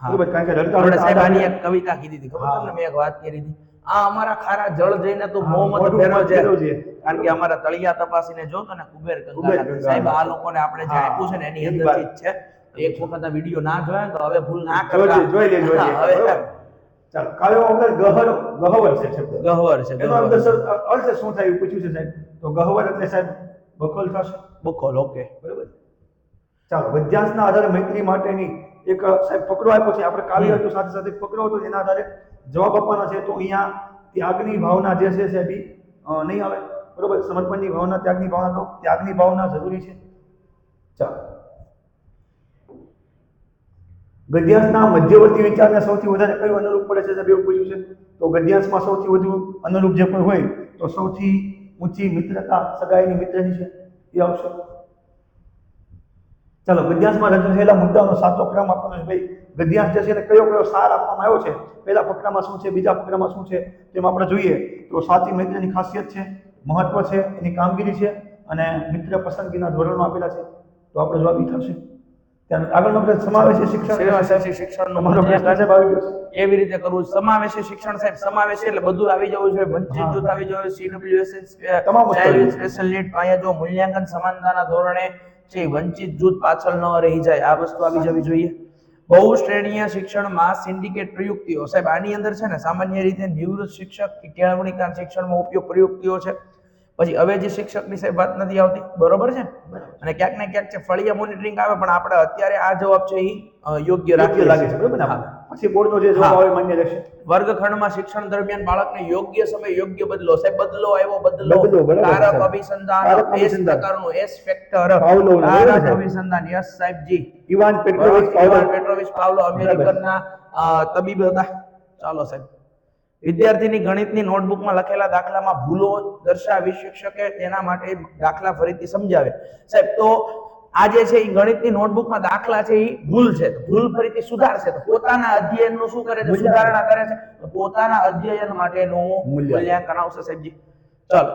બરોબર? કારણ કે રડતા આપણે સાહેબ આની રડતા એક કવિતા કીધી હતી ખબર હા. તમને? મેં એક વાત કરી હતી. આ અમારા ખારા જળ જઈને તું હા, મોહમ્મદ મોઢું ફેરવજે. ફેરવજે. કારણ કે અમારા તળિયા તપાસીને જોતો ને કુબેર કુબેર ગંગાના. ગંગાના. સાહેબ આ લોકોને આપણે જે હા. આપ્યું છે ને એની એની અંદરથી જ છે. એક વખત આ વિડીયો ના જોયા ને તો હવે ભૂલ ના જોઈ કરતા. લે, જોઈ લે, જોઈ લે. હા, હવે બરોબર? ચાલો, કાવ્યો અંદર ગહવર છે શબ્દ. ગહ્વર છે, એનો ગહ્વર. અર્થ શું થાય એવું પૂછ્યું છે સાહેબ. તો ગહવર એટલે સાહેબ બખોલ થશે. બખોલ. ઓકે. બરોબર? ચાલો, પદ્યાંશના આધારે મૈત્રી માટેની એક સાહેબ ફકરો આપ્યો છે, આપણે કાવ્ય હતું સાથે સાથે ફકરો હતો, એના આધારે જવાબ આપવાના છે. તો અહીંયા ત્યાગની ભાવના જે છે સાહેબ નહીં આવે, બરોબર. સમર્પણની ભાવના, ત્યાગની ભાવના, તો ત્યાગની ભાવના જરૂરી છે. ચાલો, ગદ્યાંશના મધ્યવર્તી વિચારને સૌથી વધારે કયું અનુરૂપ પડે છે સાહેબ, એવું પૂછ્યું છે. તો ગદ્યાંશમાં સૌથી વધુ અનુરૂપ જે કોઈ હોય તો સૌથી ઊંચી મિત્રતા સગાઈની મિત્રની છે, એ આવશે. ચાલો, ગદ્યાંશમાં રજૂ થયેલા મુદ્દાઓનો સાચો ક્રમ આપવાનો છે. ભાઈ, ગદ્યાંશ જે છે એને કયો કયો સાર આપવામાં આવ્યો છે, પહેલા ફકરામાં શું છે, બીજા ફકરામાં શું છે, તેમાં આપણે જોઈએ તો સાચી મિત્રની ખાસિયત છે, મહત્વ છે, એની કામગીરી છે, અને મિત્ર પસંદગીના ધોરણો આપેલા છે. તો આપણો જવાબ ઈ થશે. ત્યાર આગળનો પ્રશ્ન સમાવેશી શિક્ષણ. શિક્ષણનો તમારો પ્રશ્ન સાહેબ આવી ગયો છે. એવી રીતે કરવું. સમાવેશી શિક્ષણ સાહેબ, સમાવેશી એટલે બધું આવી જવું જોઈએ. વંચિત જૂથ આવી જવું જોઈએ, CWS, તમામ ચાઇલ્ડ વિથ સ્પેશિયલ નીડ. અહીંયા જો મૂલ્યાંકન સમાનતાના ધોરણે છે, વંચિત જૂથ પાછળ ન રહી જાય, આ વસ્તુ આવી જવી જોઈએ. બહુશ્રેણીય શિક્ષણમાં સિન્ડિકેટ પ્રયુક્તિઓ સાહેબ, આની અંદર છે ને સામાન્ય રીતે નિવૃત્ત શિક્ષક કે કેળવણીકાર શિક્ષણમાં ઉપયોગ પ્રયુક્તિઓ છે. પછી અવેજી શિક્ષકની સાહેબ વાત નથી આવતી, બરોબર છે. અને ક્યાંક ને ક્યાંક છે ફળિયા મોનિટરિંગ આવે, પણ આપણે અત્યારે આ જવાબ છે એ યોગ્ય યોગ્ય લાગે છે, બરોબર ને? પછી બોર્ડનો જે જવાબ આવે માન્ય રહેશે. વર્ગખંડમાં શિક્ષણ દરમિયાન બાળકને યોગ્ય સમય યોગ્ય બદલો સાહેબ, બદલો આવ્યો, બદલો, બરાબર કારક સાહેબ. અભિસંધાન, કારક એસ અભિસંધાન. પ્રકારનું એસ ફેક્ટર, પાવલોવનું, બરાબર કારક છે. અભિસંધાન, yes સાહેબજી. Ivan Petrovich Ivan Petrovich Pavlov અમેરિકનના તબીબ હતા. ચાલો સાહેબ, વિદ્યાર્થીની ગણિતની નોટબુકમાં લખેલા દાખલામાં ભૂલો દર્શાવી શિક્ષકે તેના માટે દાખલા ફરીથી સમજાવે સાહેબ. તો આ જે છે એ ગણિતની નોટબુકમાં દાખલા છે એ ભૂલ છે, તો ભૂલ ફરીથી સુધારશે. તો પોતાના અધ્યયનનું શું કરે છે? સુધારણા કરે છે. તો પોતાના અધ્યયન માટેનું મૂલ્યાંકન આવશે સાહેબજી. ચાલો,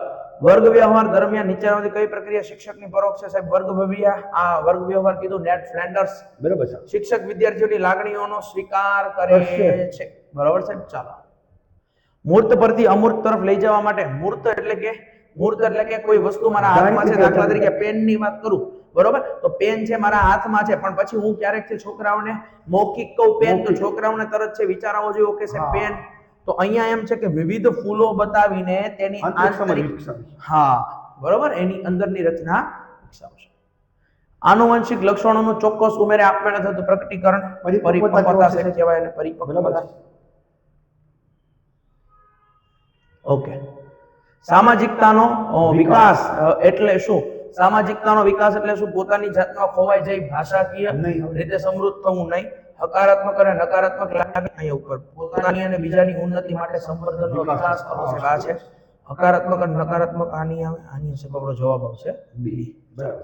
વર્ગ વ્યવહાર દરમિયાન નીચેનામાંથી કઈ પ્રક્રિયા શિક્ષકની પરોક્ષ છે સાહેબ? વર્ગ વ્યવહાર કીધું, નેટ ફ્લેન્ડર્સ, બરાબર છે. શિક્ષક વિદ્યાર્થીઓની લાગણીઓનો સ્વીકાર કરે છે, બરાબર સાહેબ. ચાલો, મૂર્ત પરથી અમૂર્ત તરફ લઈ જવા માટે, મૂર્ત એટલે કે કોઈ વસ્તુ મારા હાથમાં છે, દાખલા તરીકે પેનની વાત કરું, બરોબર, તો પેન છે મારા હાથમાં છે, પણ પછી હું ક્યારેક છે છોકરાઓને મૌખિક કહું પેન, તો છોકરાઓને તરત છે વિચાર આવવો જોઈએ કે સાહેબ પેન. તો અહીંયા એમ છે કે વિવિધ ફૂલો બતાવીને તેની આંતરિક, હા બરોબર, એની અંદરની રચના વિકસાવશે. આનુવંશિક લક્ષણોનું ચોક્કસ ઉમેરે આપમેળે થતું પ્રકટીકરણ, પરિપક્વતા છે કહેવાય એને, પરિપક્વતા. ઓકે, સામાજિકતાનો વિકાસ એટલે શું? સામાજિકતાનો વિકાસ એટલે શું? પોતાની જાતમાં ખોવાઈ જાય, ભાષાકીય રીતે સમૃદ્ધ થવું નહીં, હકારાત્મક અને નકારાત્મક લાગણી. અહીંયા ઉપર પોતાની અને બીજાની ઉન્નતિ માટે સંવર્ધનનો વિકાસ કરવો છે. આ છે હકારાત્મક અને નકારાત્મક. આની આવે, આની છે આપણો જવાબ આવશે બી. બરાબર.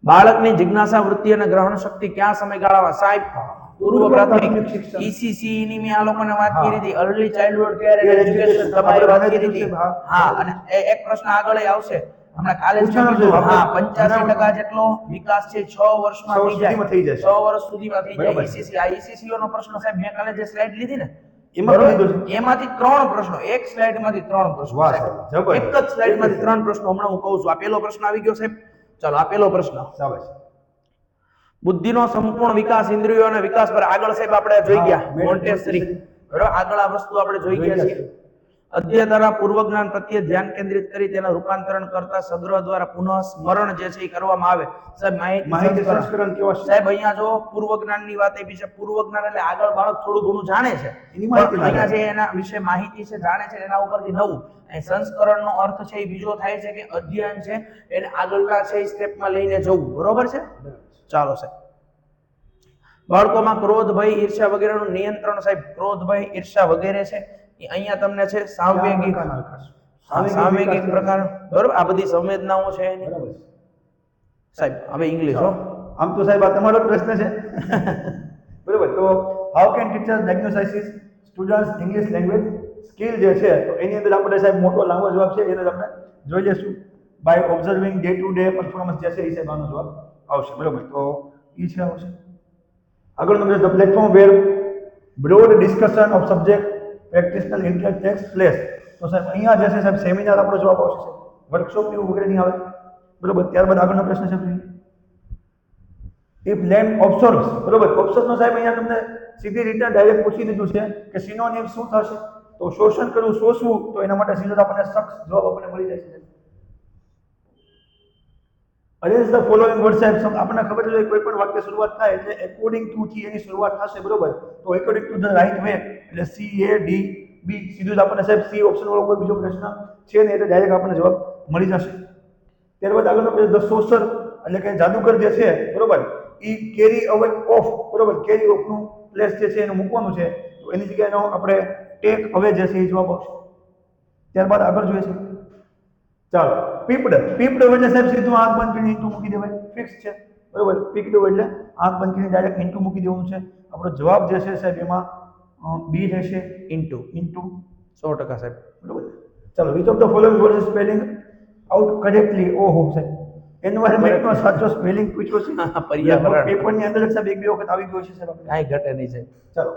બાળકની જિજ્ઞાસા વૃત્તિ અને ગ્રહણ શક્તિ ક્યાં સમયગાળામાં સાહેબ? પૂર્વ પ્રાથમિક, ECC ની મેં આ લોકોને વાત કરી હતી, early childhood care and education તમારી વાત કરી હતી. હા, અને એક પ્રશ્ન આગળ આવશે હમણાં કાલે જ કીધું. હા, 85% જેટલો વિકાસ છે 6 વર્ષમાં થઈ જાય, 6 વર્ષ સુધીમાં થઈ જાય. ECC, આ ECC નો પ્રશ્ન સાહેબ મેં કાલે જે સ્લાઇડ લીધી ને એમાંથી 3 પ્રશ્નો, એક સ્લાઇડમાંથી 3 પ્રશ્નો, એક જ સ્લાઇડમાંથી 3 પ્રશ્નો. હમણાં હું કહું છું. આ પહેલો પ્રશ્ન આવી ગયો સાહેબ. ચાલો, આ પહેલો પ્રશ્ન, બુદ્ધિનો સંપૂર્ણ વિકાસ, ઇન્દ્રિયો અને વિકાસ પર આગળ સાહેબ આપણે જોઈ ગયા મોન્ટેસરી, બરાબર. આગળ આ વસ્તુ આપણે જોઈ ગયા છીએ. અધ્યયતાના પૂર્વ જ્ઞાન પ્રત્યે ધ્યાન કેન્દ્રિત કરી તેના રૂપાંતરણ કરતા સંગ્રહ દ્વારા પુનઃ સ્મરણ જે છે એ કરવામાં આવે સાહેબ. માહિતી સંસ્કરણ કેવા સાહેબ? અહીંયા જો પૂર્વ જ્ઞાનની વાત આપી છે. પૂર્વ જ્ઞાન એટલે આગળ બાળક થોડું ઘણું જાણે છે, અહીંયા જે એના વિશે માહિતી છે, જાણે છે, એના ઉપરથી નવું. અને સંસ્કરણનો અર્થ છે એ બીજો થાય છે કે અધ્યયન છે એને આગળના છે સ્ટેપમાં લઈને જવું, બરોબર છે. ચાલો સાહેબ, બાળકોમાં ક્રોધ, ભય, ઈર્ષ્યા વગેરેનું નિયંત્રણ સાહેબ. ક્રોધ, ભય, ઈર્ષ્યા વગેરે છે એ અહીંયા તમને છે સાંવેગિક પ્રકાર, બરોબર. આ બધી સંવેદનાઓ છે એની સાહેબ. હવે ઇંગ્લિશ હો, આમ તો સાહેબ આ તમારો પ્રશ્ન છે બરોબર. તો how can teachers diagnose students English language skill જે છે, તો એની અંદર આપણે સાહેબ મોટો લાંબો જવાબ છે, એને આપણે જોઈ લઈશું. By observing day to day performance જે છે એ સાહેબ આનો જવાબ આવશે, બરોબર. તો એ છે આવશે. આગળનો પ્રશ્ન, the platform where broad discussion of subject practical interest takes place. તો સાહેબ અહીંયા જે છે સાહેબ સેમિનાર આપણો જવાબ આવશે સાહેબ. વર્કશોપ એવું વગેરે નહીં આવે, બરોબર. ત્યારબાદ આગળનો પ્રશ્ન છે ઇફ લેન્ડ ઓબ્સર્વ્સ, બરોબર. ઓબ્સર્વનો સાહેબ અહીંયા તમને સીધી રીતે ડાયરેક્ટ પૂછી દીધું છે કે સિનોનિમ શું થશે? તો શોષણ કરવું, શોષવું, તો એના માટે સીધો આપણને શખ્સ જવાબ આપણને મળી જાય છે. અરેન્જ ધ ફોલોઈંગ વર્ડ સાહેબ આપણને ખબર છે કોઈ પણ વાક્ય શરૂઆત થાય એટલે એકોર્ડિંગ ટુ થી એની શરૂઆત થશે બરોબર તો according to the right way એટલે CADB સીધું જ આપણને સાહેબ સી ઓપ્શન વાળો કોઈ બીજો પ્રશ્ન છે ને એટલે ડાયરેક્ટ આપણને જવાબ મળી જશે ત્યારબાદ આગળનો પ્રશ્ન ધ સોસર એટલે કે જાદુગર જે છે બરોબર ઈ કેરી અવે ઓફ બરોબર કેરી ઓફ નું પ્લેસ જે છે એનું મૂકવાનું છે તો એની જગ્યાએનો આપણે ટેક અવે જે છે એ જવાબ આવશે ત્યારબાદ આગળ જોઈએ છે ચાલો પીપડ એટલે સાહેબ સીધું આંખ બંધ કરીને ઇન્ટુ મૂકી દેવાય ફિક્સ છે બરોબર પીકડ એટલે આંખ બંધ કરીને ડાયરેક્ટ ઇન્ટુ મૂકી દેવાનું છે આપણો જવાબ જે છે સાહેબ એમાં બી રહેશે ઇન્ટુ 100% સાહેબ બરોબર ચાલો which of the following word spelling out correctly ઓહો સાહેબ એન્વાયરમેન્ટનો સાચો સ્પેલિંગ પૂછ્યો છે પર્યાવરણ. પેપરની અંદર જ સાહેબ એક બે વખત આવી ગયો છે સાહેબ આપણે. કાંઈ ઘટે નહીં સાહેબ. ચાલો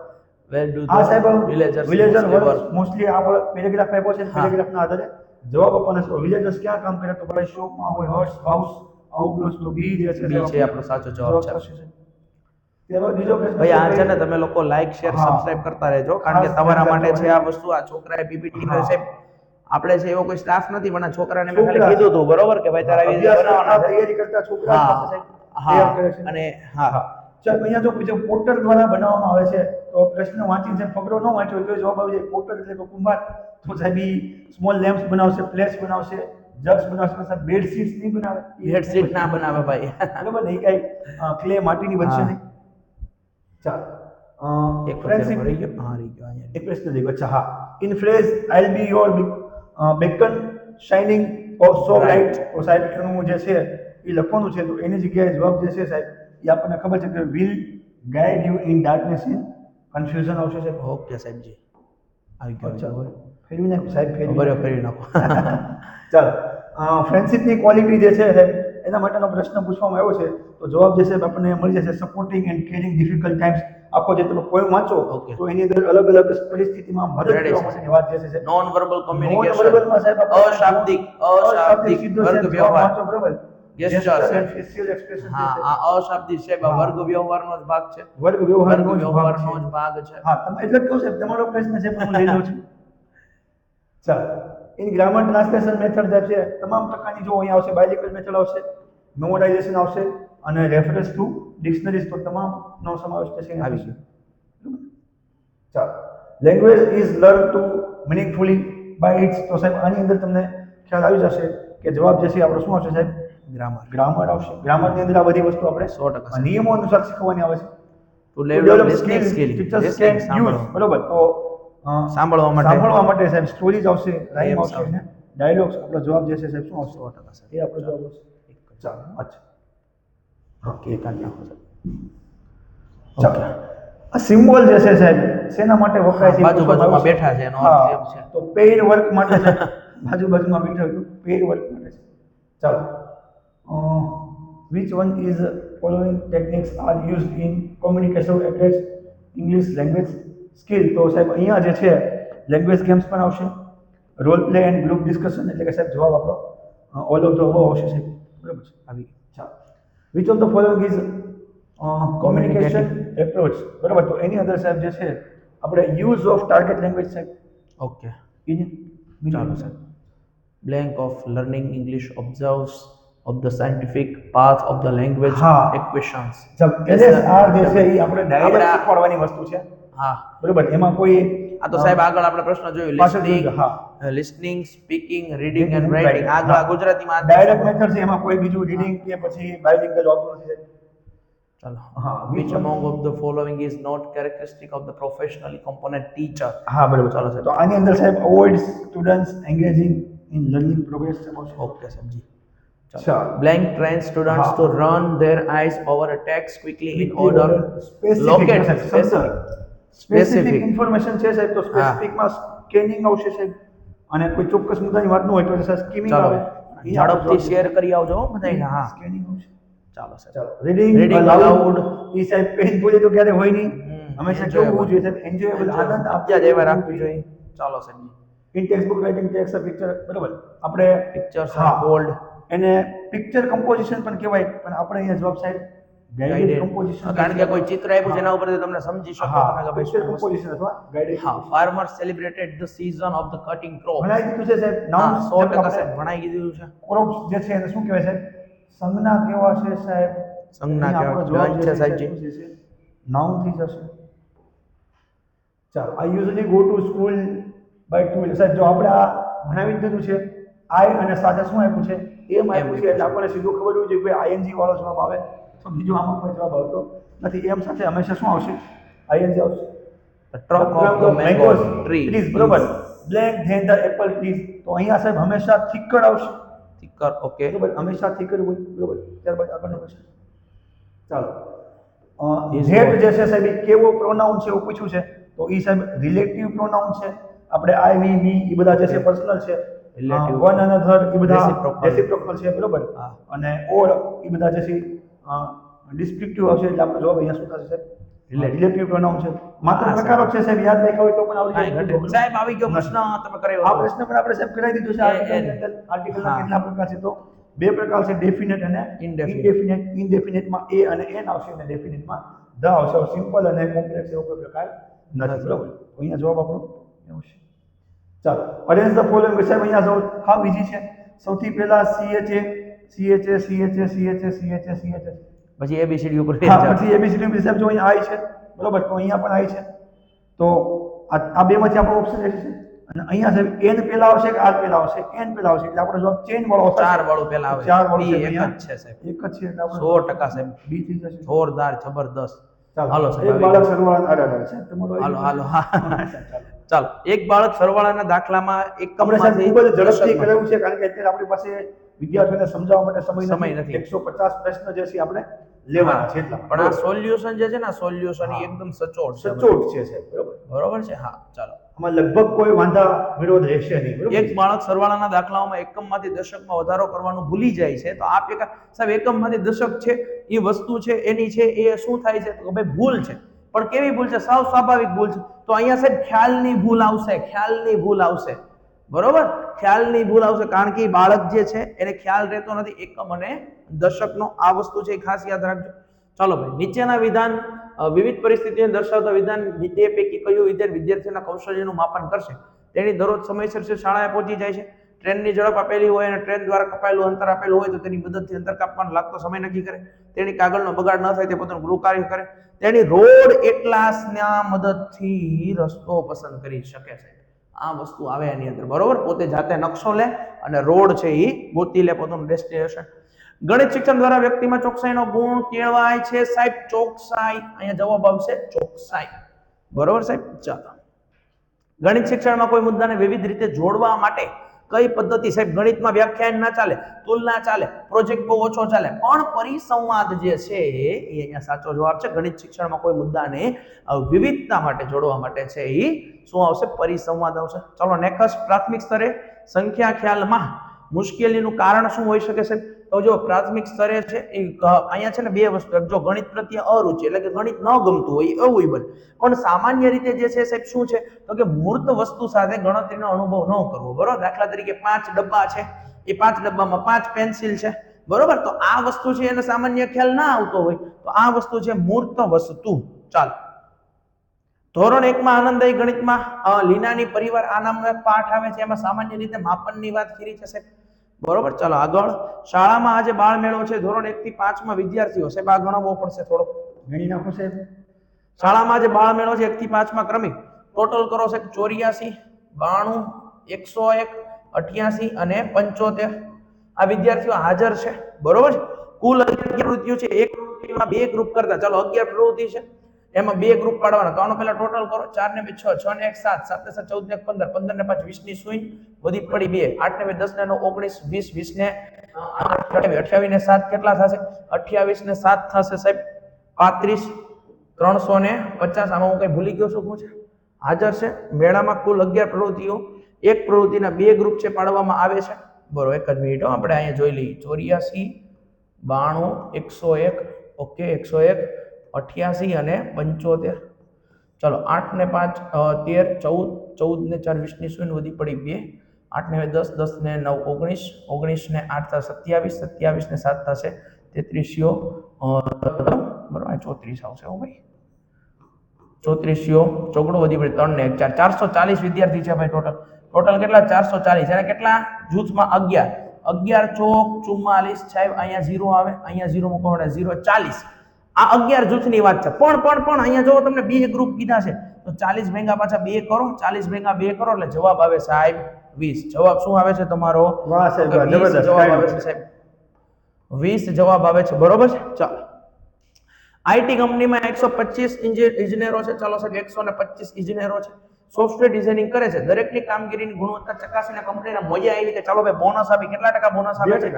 વેર ડુ આ સાહેબ વિલેજર્સ વિલેજર વર્ડ મોસ્ટલી આપણે પેરેગ્રાફ આપ્યો છે પેરેગ્રાફના આધારે જવાબ આપવાના છે વિલેજર્સ ક્યાં કામ કરે તો ભાઈ શોપમાં હોય હર્સ હાઉસ આઉટડોર્સ તો બી જે છે બી છે આપણો સાચો જવાબ છે. થશે. ત્યારબાદ બીજો પ્રશ્ન ભાઈ આ છે ને તમે લોકો લાઈક શેર હા. સબસ્ક્રાઇબ કરતા રહેજો કારણ કે ખાસ તમારા ધ્યાન માટે છે રાખજો. આ વસ્તુ આ છોકરાએ પીપીટી હા. સાહેબ આપણે છે એવો કોઈ સ્ટાફ નથી પણ આ છોકરાને મેં ખાલી છોકરા. કીધું હતું બરોબર કે ભાઈ તારા વિડિયો અભ્યાસ બનાવવાના કરતા, છે. તૈયારી કરતા છોકરા પાસે સાહેબ તૈયાર કરે છે. અને હા ચાલ અહીંયા જો બીજો પોર્ટર દ્વારા બનાવવામાં આવે છે તો પ્રશ્ન વાંચી છે ફકરો ન વાંચ્યો હોય તો જવાબ આવી જાય પોર્ટર એટલે કે કુંભાર તો સાહેબ ઈ સ્મોલ લેમ્પ્સ બનાવશે પ્લેટ્સ બનાવશે જગ્સ બનાવશે પણ સાહેબ બેડશીટ્સ નહીં બનાવે બેડશીટ ના બનાવે ભાઈ. બરાબર ને ઈ કઈ ક્લે માટીની બનશે હા. નહીં ચાલ એક friendship રહી ગયો હા રહી ગયો અહીંયા. એક પ્રશ્ન દેખો અચ્છા હા in phrase I'll B your bacon shining so Right. Bright તો સાહેબ એનું જે છે એ લખવાનું છે તો એની જગ્યાએ જવાબ જે છે સાહેબ એ આપણને ખબર છે કે will guide you in darkness in confusion આવશે સાહેબ ઓકે સાહેબજી આવી ગયો અચ્છા બરોબર. ફેરવી નાખ સાહેબ ફેરવી બરોબર નાખ. ફેરવી નાખો. ચાલો ફ્રેન્ડશિપની ક્વોલિટી જે છે સાહેબ એના માટેનો પ્રશ્ન પૂછવામાં આવ્યો છે તો જવાબ જે સાહેબ આપણને મળી જશે supporting and caring difficult times આખો જે તમે પોઈમ વાંચો Okay. તો એની અંદર અલગ અલગ પરિસ્થિતિમાં મદદ Ready કરવા છે. માટેની વાત જે છે સાહેબ. નોન વર્બલ Non-verbal કમ્યુનિકેશન માં સાહેબ આપણે અશાબ્દિક સીધો વર્ગ સાહેબ જવાબ વ્યવહાર વાંચો, બરાબર. Gesture Gesture છે. and facial expression જે હા છે. આ અશાબ્દિક છે હા. વર્ગ વ્યવહારનો જ ભાગ છે. વર્ગ વ્યવહારનો વર્ગ જ ભાગ વ્યવહારનો છે. જ ભાગ છે. હા તમે એટલે જ કહું સાહેબ તમારો પ્રશ્ન છે પણ હું લઈ લઉં છું ચાલો ઇન ગ્રામર ટ્રાન્સલેશન મેથડ જે છે તમામ પ્રકારની જો અહીંયા આવશે બાયલિંગ્યુઅલ મેથડ આવશે મેમોરાઇઝેશન આવશે અને રેફરન્સ ટુ ડિક્શનરીઝ તો તમામનો સમાવેશ થશે અહીંયા. આવી ગયું. ચાલો language is learn to meaningfully by its તો સાહેબ આની અંદર તમને ખ્યાલ આવી જશે કે જવાબ જે છે આપણો શું આવશે સાહેબ ગ્રામર ગ્રામર આવશે ગ્રામરની અંદર આ બધી વસ્તુ આપણે 100% નિયમો અનુસાર શીખવાની આવે છે ટુ લેવલ લિસનિંગ સ્કિલ બરોબર તો સાંભળવા માટે સાંભળવા માટે સાહેબ સ્ટોરીઝ આવશે રાઇમ Rhymes આવશે ને ડાયલોગ્સ આપણો જવાબ જે છે સાહેબ શું આવશે 100% એ આપણો જવાબ આવશે ચાલો અચ્છા ઓકે કાઢી નાખો સાહેબ. ચાલો આ સિમ્બોલ જે છે સાહેબ શેના માટે વપરાય છે બાજુ બાજુમાં બેઠા છે એનો અર્થ એમ છે. તો પેઇડ વર્ક માટે છે બાજુ બાજુમાં બેઠા હોય તો પેઇડ વર્ક માટે છે ચાલો which one is following techniques are used in communication address English language skill તો સાહેબ અહીંયા જે છે લેંગ્વેજ ગેમ્સ પણ આવશે role play and group discussion એટલે કે સાહેબ જવાબ આપણો ઓલ ઓફ ધ અબવ આવશે સાહેબ બરાબર છે આવી ચાલો which of the following is communication approach બરાબર તો એની અંદર સાહેબ જે છે આપણે યુઝ ઓફ ટાર્ગેટ લેંગ્વેજ સાહેબ ઓકે એને ચાલો સાહેબ blank of learning English observes of the scientific path of the language હા. equations. LSR જે છે એ આપણે ડાયરેક્ટ આપણે આ- શીખવાડવાની વસ્તુ છે હા બરાબર એમાં કોઈ આ તો સાહેબ આગળ આપણે પ્રશ્ન જોયું પાછળ listening જોયું, હા. listening speaking reading and Reading and writing writing. આગળ આ હા. ગુજરાતીમાં ડાયરેક્ટ મેથડ છે એમાં કોઈ બીજું રીડિંગ કે પછી બાયલિંગ્યુઅલ આવતું નથી ચાલો હા which among of the following is not characteristic of the professionally component teacher. હા બરાબર ચાલો સાહેબ. તો આની અંદર સાહેબ avoid students engaging in learning progress okay સમજી ચાલો blank trains students હા. to run their eyes over a text quickly in order locate specific specific information છે સાહેબ તો હા. સ્પેસિફિકમાં સ્કેનિંગ આવશે સાહેબ અને કોઈ ચોક્કસ મુદ્દાની વાત ન હોય તો સાહેબ સ્કીમિંગ ચાલો આવે ઝડપથી શેર કરી આવજો હો બધાયને. હા સ્કેનિંગ આવશે ચાલો સાહેબ ચાલો રીડિંગ Reading અલાઉડ aloud. ઈ સાહેબ પેનફુલ તો ક્યારે હોય નહીં હંમેશા enjoyable. કેવું જોઈએ સાહેબ એન્જોયેબલ આનંદ આપ્યા જેવા રાખવી જોઈએ. ચાલો સાહેબ in text book writing text picture બરાબર આપણે પિક્ચર્સ હા. આર બોલ્ડ એને પિક્ચર કમ્પોઝિશન પણ કહેવાય પણ આપણે અહીંયા જવાબ સાહેબ ગાઈડેડ કમ્પોઝિશન કારણ કે કોઈ ચિત્ર આપ્યું જેના ઉપરથી તમને સમજી શકો હા તમે કે ભાઈ પિક્ચર શું વસ્તુ. કમ્પોઝિશન અથવા ગાઈડેડ હા farmers celebrated the season of the cutting crop. ભણાઈ દીધું છે સાહેબ હા નાઉન્સ 100% સાહેબ ભણાઈ દીધું છે. ક્રોપ્સ જે છે એને શું કહેવાય સાહેબ સંજ્ઞા કેવા છે સાહેબ? સંજ્ઞા અહીં કેવા? આપણો જવાબ ગણ જે છે સાહેબજી. શું થશે? નાઉન થઈ જશે. ચાલો, I usually go to school by two wheeler. સાહેબ જો આપણે આ ભણાવી જ દીધું છે, આઈ અને સાથે શું આપ્યું છે? એમ આપ્યું છે. એટલે આપણને સીધું ખબર હોવી જોઈએ કે આઈએનજી વાળો જવાબ આવે તો બીજો આમાં કોઈ જવાબ આવતો નથી. એમ સાથે હંમેશા શું આવશે? આઈએનજી આવશે. Trunk of the mango tree trees, બરોબર. Black than the apple trees. તો અહીંયા સાહેબ હંમેશા થીકર આવશે. થીકર. ઓકે. બરોબર, હંમેશા થીકર હોય. બરોબર. ત્યારબાદ આગળનો ક્વેશ્ચન. ચાલો, Is ધેટ what? જે છે સાહેબ એ કેવો પ્રોનાઉન છે એવું પૂછ્યું છે. તો એ સાહેબ રિલેટિવ પ્રોનાઉન છે. આપણે આઈ, વી, વી એ બધા જે છે પર્સનલ છે. Relative. વન અનધર એ બધા Reciprocal. રેસિપ્રોકલ છે. બરોબર. હા. અને ઓર એ બધા જે છે ડિસ્ક્રિપ્ટિવ આવશે. એટલે આપણો જવાબ અહીંયા શું થશે સાહેબ? Relative. રિલેટિવ પ્રોનાઉન છે. માત્ર હા, પ્રકારો છે સાહેબ, યાદ રાખ્યા હોય તો પણ આવડી કાંઈ જાય. ઘટે નહીં. સાહેબ આવી ગયો પ્રશ્ન તમે કર્યો આ હતો. પ્રશ્ન પણ આપણે સાહેબ કરાવી દીધું છે. આર્ટિકલના હા. કેટલા પ્રકાર છે? તો બે પ્રકાર છે, ડેફિનેટ અને Indefinite. ઇનડેફિનેટ. ઇનડેફિનેટમાં એ અને એન આવશે અને ડેફિનેટમાં ધ આવશે. સિમ્પલ અને કોમ્પ્લેક્સ એવો કોઈ પ્રકાર નથી. બરોબર. તો અહીંયા જવાબ આપણો એવું છે. ચાલો, અરેન્જ ધ ફોલોઇંગ. સાહેબ અહીંયા જવાબ હાવ ઈઝી છે. સૌથી પહેલા CHA પછી એબીસીડી ઉપર પછી ABCD સાહેબ જો અહીંયા આઈ છે. બરોબર. તો અહીંયા પણ આઈ છે. તો આ બેમાંથી આપણો ઓપ્શન રહેશે. અને અહીંયા સાહેબ એન પહેલા આવશે કે આર પહેલા આવશે? એન પહેલા આવશે. એટલે આપણો જવાબ ચેન વાળો આવશે. 4 વાળું પહેલા આવે. 4 વાળું બી છે. એક અહીંયા જ છે સાહેબ. એક જ છે. એટલે આપણો 100% સાહેબ. બી થઈ જશે. જોરદાર, જબરદસ્ત. ચાલો, હાલો એક સાહેબ. બાળક સરવાળાના આધારે સાહેબ તમારો હાલો હાલો હા. ચાલો, એક બાળક સરવાળાના દાખલામાં આપણે સાહેબ એકમમાંથી ખૂબ જ ઝડપથી દશકમાં. કરાવ્યું છે કારણ કે અત્યારે આપણી પાસે વિદ્યાર્થીઓને સમજાવવા માટે સમય સમય નથી. 150 પ્રશ્ન જે છે આપણે લેવાના છે. એટલા પણ આ સોલ્યુશન જે છે ને, સોલ્યુશન હા. એકદમ સચોટ છે. સચોટ છે સાહેબ. બરોબર. બરોબર છે. હા, ચાલો. આમાં લગભગ કોઈ વાંધા વિરોધ રહેશે નહીં. બરોબર. એક બાળક સરવાળાના દાખલાઓમાં એકમમાંથી દશકમાં વધારો કરવાનું ભૂલી જાય છે. તો આપ એક સાહેબ એકમમાંથી દશક છે એ વસ્તુ છે એની છે એ શું થાય છે? તો ભાઈ ભૂલ છે. પણ કેવી ભૂલ છે? સાવ સ્વાભાવિક ભૂલ છે. તો અહીંયા સાહેબ ખ્યાલની ભૂલ આવશે. ખ્યાલની ભૂલ આવશે. બરોબર. ખ્યાલની ભૂલ આવશે કારણ કે બાળક જે છે એને ખ્યાલ રહેતો નથી એકમ અને દશકનો. આ વસ્તુ છે એ ખાસ યાદ રાખજો. ચાલો ભાઈ, નીચેના વિધાન વિવિધ પરિસ્થિતિને દર્શાવતા વિધાન તે પૈકી કયું વિધાન વિદ્યાર્થીના કૌશલ્યનું માપન કરશે? તેની દરરોજ સમયસર શાળાએ પહોંચી જાય છે. ટ્રેનની ઝડપ આપેલી હોય અને ટ્રેન દ્વારા કપાયેલું અંતર આપેલું હોય તો તેની મદદથી અંતર કાપવાનો લાગતો સમય નક્કી કરે. તેની કાગળનો બગાડ ન થાય તે પોતાનું ગૃહ કાર્ય કરે. તેની રોડ એટલાસના મદદથી રસ્તો પસંદ કરી શકે છે. આ વસ્તુ આવે એની અંદર. બરોબર. પોતે જાતે નકશો લે અને રોડ છે એ ગોતી લે પોતાનું ડેસ્ટિનેશન. ગણિત શિક્ષણ દ્વારા વ્યક્તિમાં ચોકસાઈનો ગુણ કેળવાય છે. સાહેબ ચોકસાઈ. અહીંયા જવાબ આવશે ચોકસાઈ. બરોબર સાહેબ. ચાલો, ગણિત શિક્ષણમાં કોઈ મુદ્દાને વિવિધ રીતે જોડવા માટે કઈ પદ્ધતિ? સાહેબ ગણિતમાં વ્યાખ્યાન ના ચાલે, તુલના ચાલે, પ્રોજેક્ટ બહુ ઓછો ચાલે, પણ પરિસંવાદ જે છે એ અહીંયા સાચો જવાબ છે. ગણિત શિક્ષણમાં કોઈ મુદ્દાને વિવિધતા માટે જોડવા માટે છે એ શું આવશે? પરિસંવાદ આવશે. ચલો નેક્સ્ટ, પ્રાથમિક સ્તરે સંખ્યા ખ્યાલમાં મુશ્કેલીનું કારણ શું હોઈ શકે છે? તો જો પ્રાથમિક સ્તરે છે એ અહીંયા છે ને બે વસ્તુ. જો ગણિત પ્રત્યે અરુચિ એટલે કે ગણિત ન ગમતું હોય એવું બને. પણ સામાન્ય રીતે જે છે સાહેબ શું છે? તો કે મૂર્ત વસ્તુ સાથે ગણતરીનો અનુભવ ન કરવો. બરોબર. દાખલા તરીકે 5 ડબ્બા છે, એ 5 ડબ્બામાં 5 પેન્સિલ છે. બરોબર. તો આ વસ્તુ છે એને સામાન્ય ખ્યાલ ના આવતો હોય તો આ વસ્તુ છે મૂર્ત વસ્તુ. ચાલો, ધોરણ 1 માં આનંદદાયી ગણિતમાં લીનાની પરિવાર આ નામનો એક પાઠ આવે છે. એમાં સામાન્ય રીતે માપનની વાત કરી છે સાહેબ. બરોબર. ચાલો આગળ. શાળામાં આજે બાળ મેળો છે. ધોરણ 1 થી 5 માં વિદ્યાર્થીઓ. સાહેબ આ ગણવો પડશે થોડો. ગણી નાખો સાહેબ. શાળામાં આજે બાળ મેળો છે 1 થી 5 માં ક્રમિક. ટોટલ કરો સાહેબ 84, 92, 101, 88 અને 75 આ વિદ્યાર્થીઓ હાજર છે. બરોબર. કુલ 11 પ્રવૃત્તિઓ છે. એક પ્રવૃત્તિમાં બે ગ્રુપ કરતા. ચાલો 11 પ્રવૃત્તિ છે એમાં બે ગ્રુપ પાડવાના. તો આનો પહેલા ટોટલ કરો. 4 ને 2 6, 6 ને 1 7, 7 ને 7 14 ને 15, 15 ને 5 20 ની શૂન્ય વધી પડી 2, 8 ને 2 10 ને 9 19, 20, 20 ને 28 ને 7 કેટલા થશે? 28 ને 7 થશે સાહેબ 35, 350. આમાં હું કઈ ભૂલી ગયો છું? શું છે? હાજર છે મેળામાં કુલ 11 પ્રવૃત્તિઓ. એક પ્રવૃત્તિના બે ગ્રુપ છે પાડવામાં આવે છે. બરોબર. એક જ મિનિટ આપણે અહીંયા જોઈ લઈએ. 84, 92, 101, ઓકે 101, 88 અને 75. ચલો 8 ને 5 13, 14, 14 ને 4 20 ની શૂન્ય વધી પડી 2, 8 ને 10, 10 ને 9 19, 19 ને 8 થશે 27, 27 ને 7 થશે 33. બરોબર. 34 આવશે હો ભાઈ. 34 ચોકડો વધી પડી 3 ને 1 4, 440 વિદ્યાર્થી છે ભાઈ ટોટલ. ટોટલ કેટલા? 440. અને કેટલા જૂથમાં? 11. 11 ચોક 44 સાહેબ અહીંયા 0 આવે, અહીંયા 0 મૂકો એટલે 0 40. આ 11 જૂથની વાત છે. પણ અહીંયા જો તમને બે ગ્રુપ કીધા છે તો 40 ભેગા પાછા 2 કરો, 40 ભેગા 2 કરો એટલે જવાબ આવે સાહેબ 20. જવાબ શું આવે છે તમારો? વાહ સાહેબ, 20 જબરદસ્ત. જવાબ આવે છે સાહેબ 20 જવાબ આવે છે. બરોબર છે. ચાલો, આઈટી કંપનીમાં 125 ઇજનેરો છે. ચાલો સાહેબ 125 ઇજનેરો છે, સોફ્ટવેર ડિઝાઇનિંગ કરે છે. દરેકની કામગીરીની ગુણવત્તા ચકાસીને કંપનીને મજા આવી કે ચાલો ભાઈ બોનસ આપી. કેટલા ટકા બોનસ આપે છે?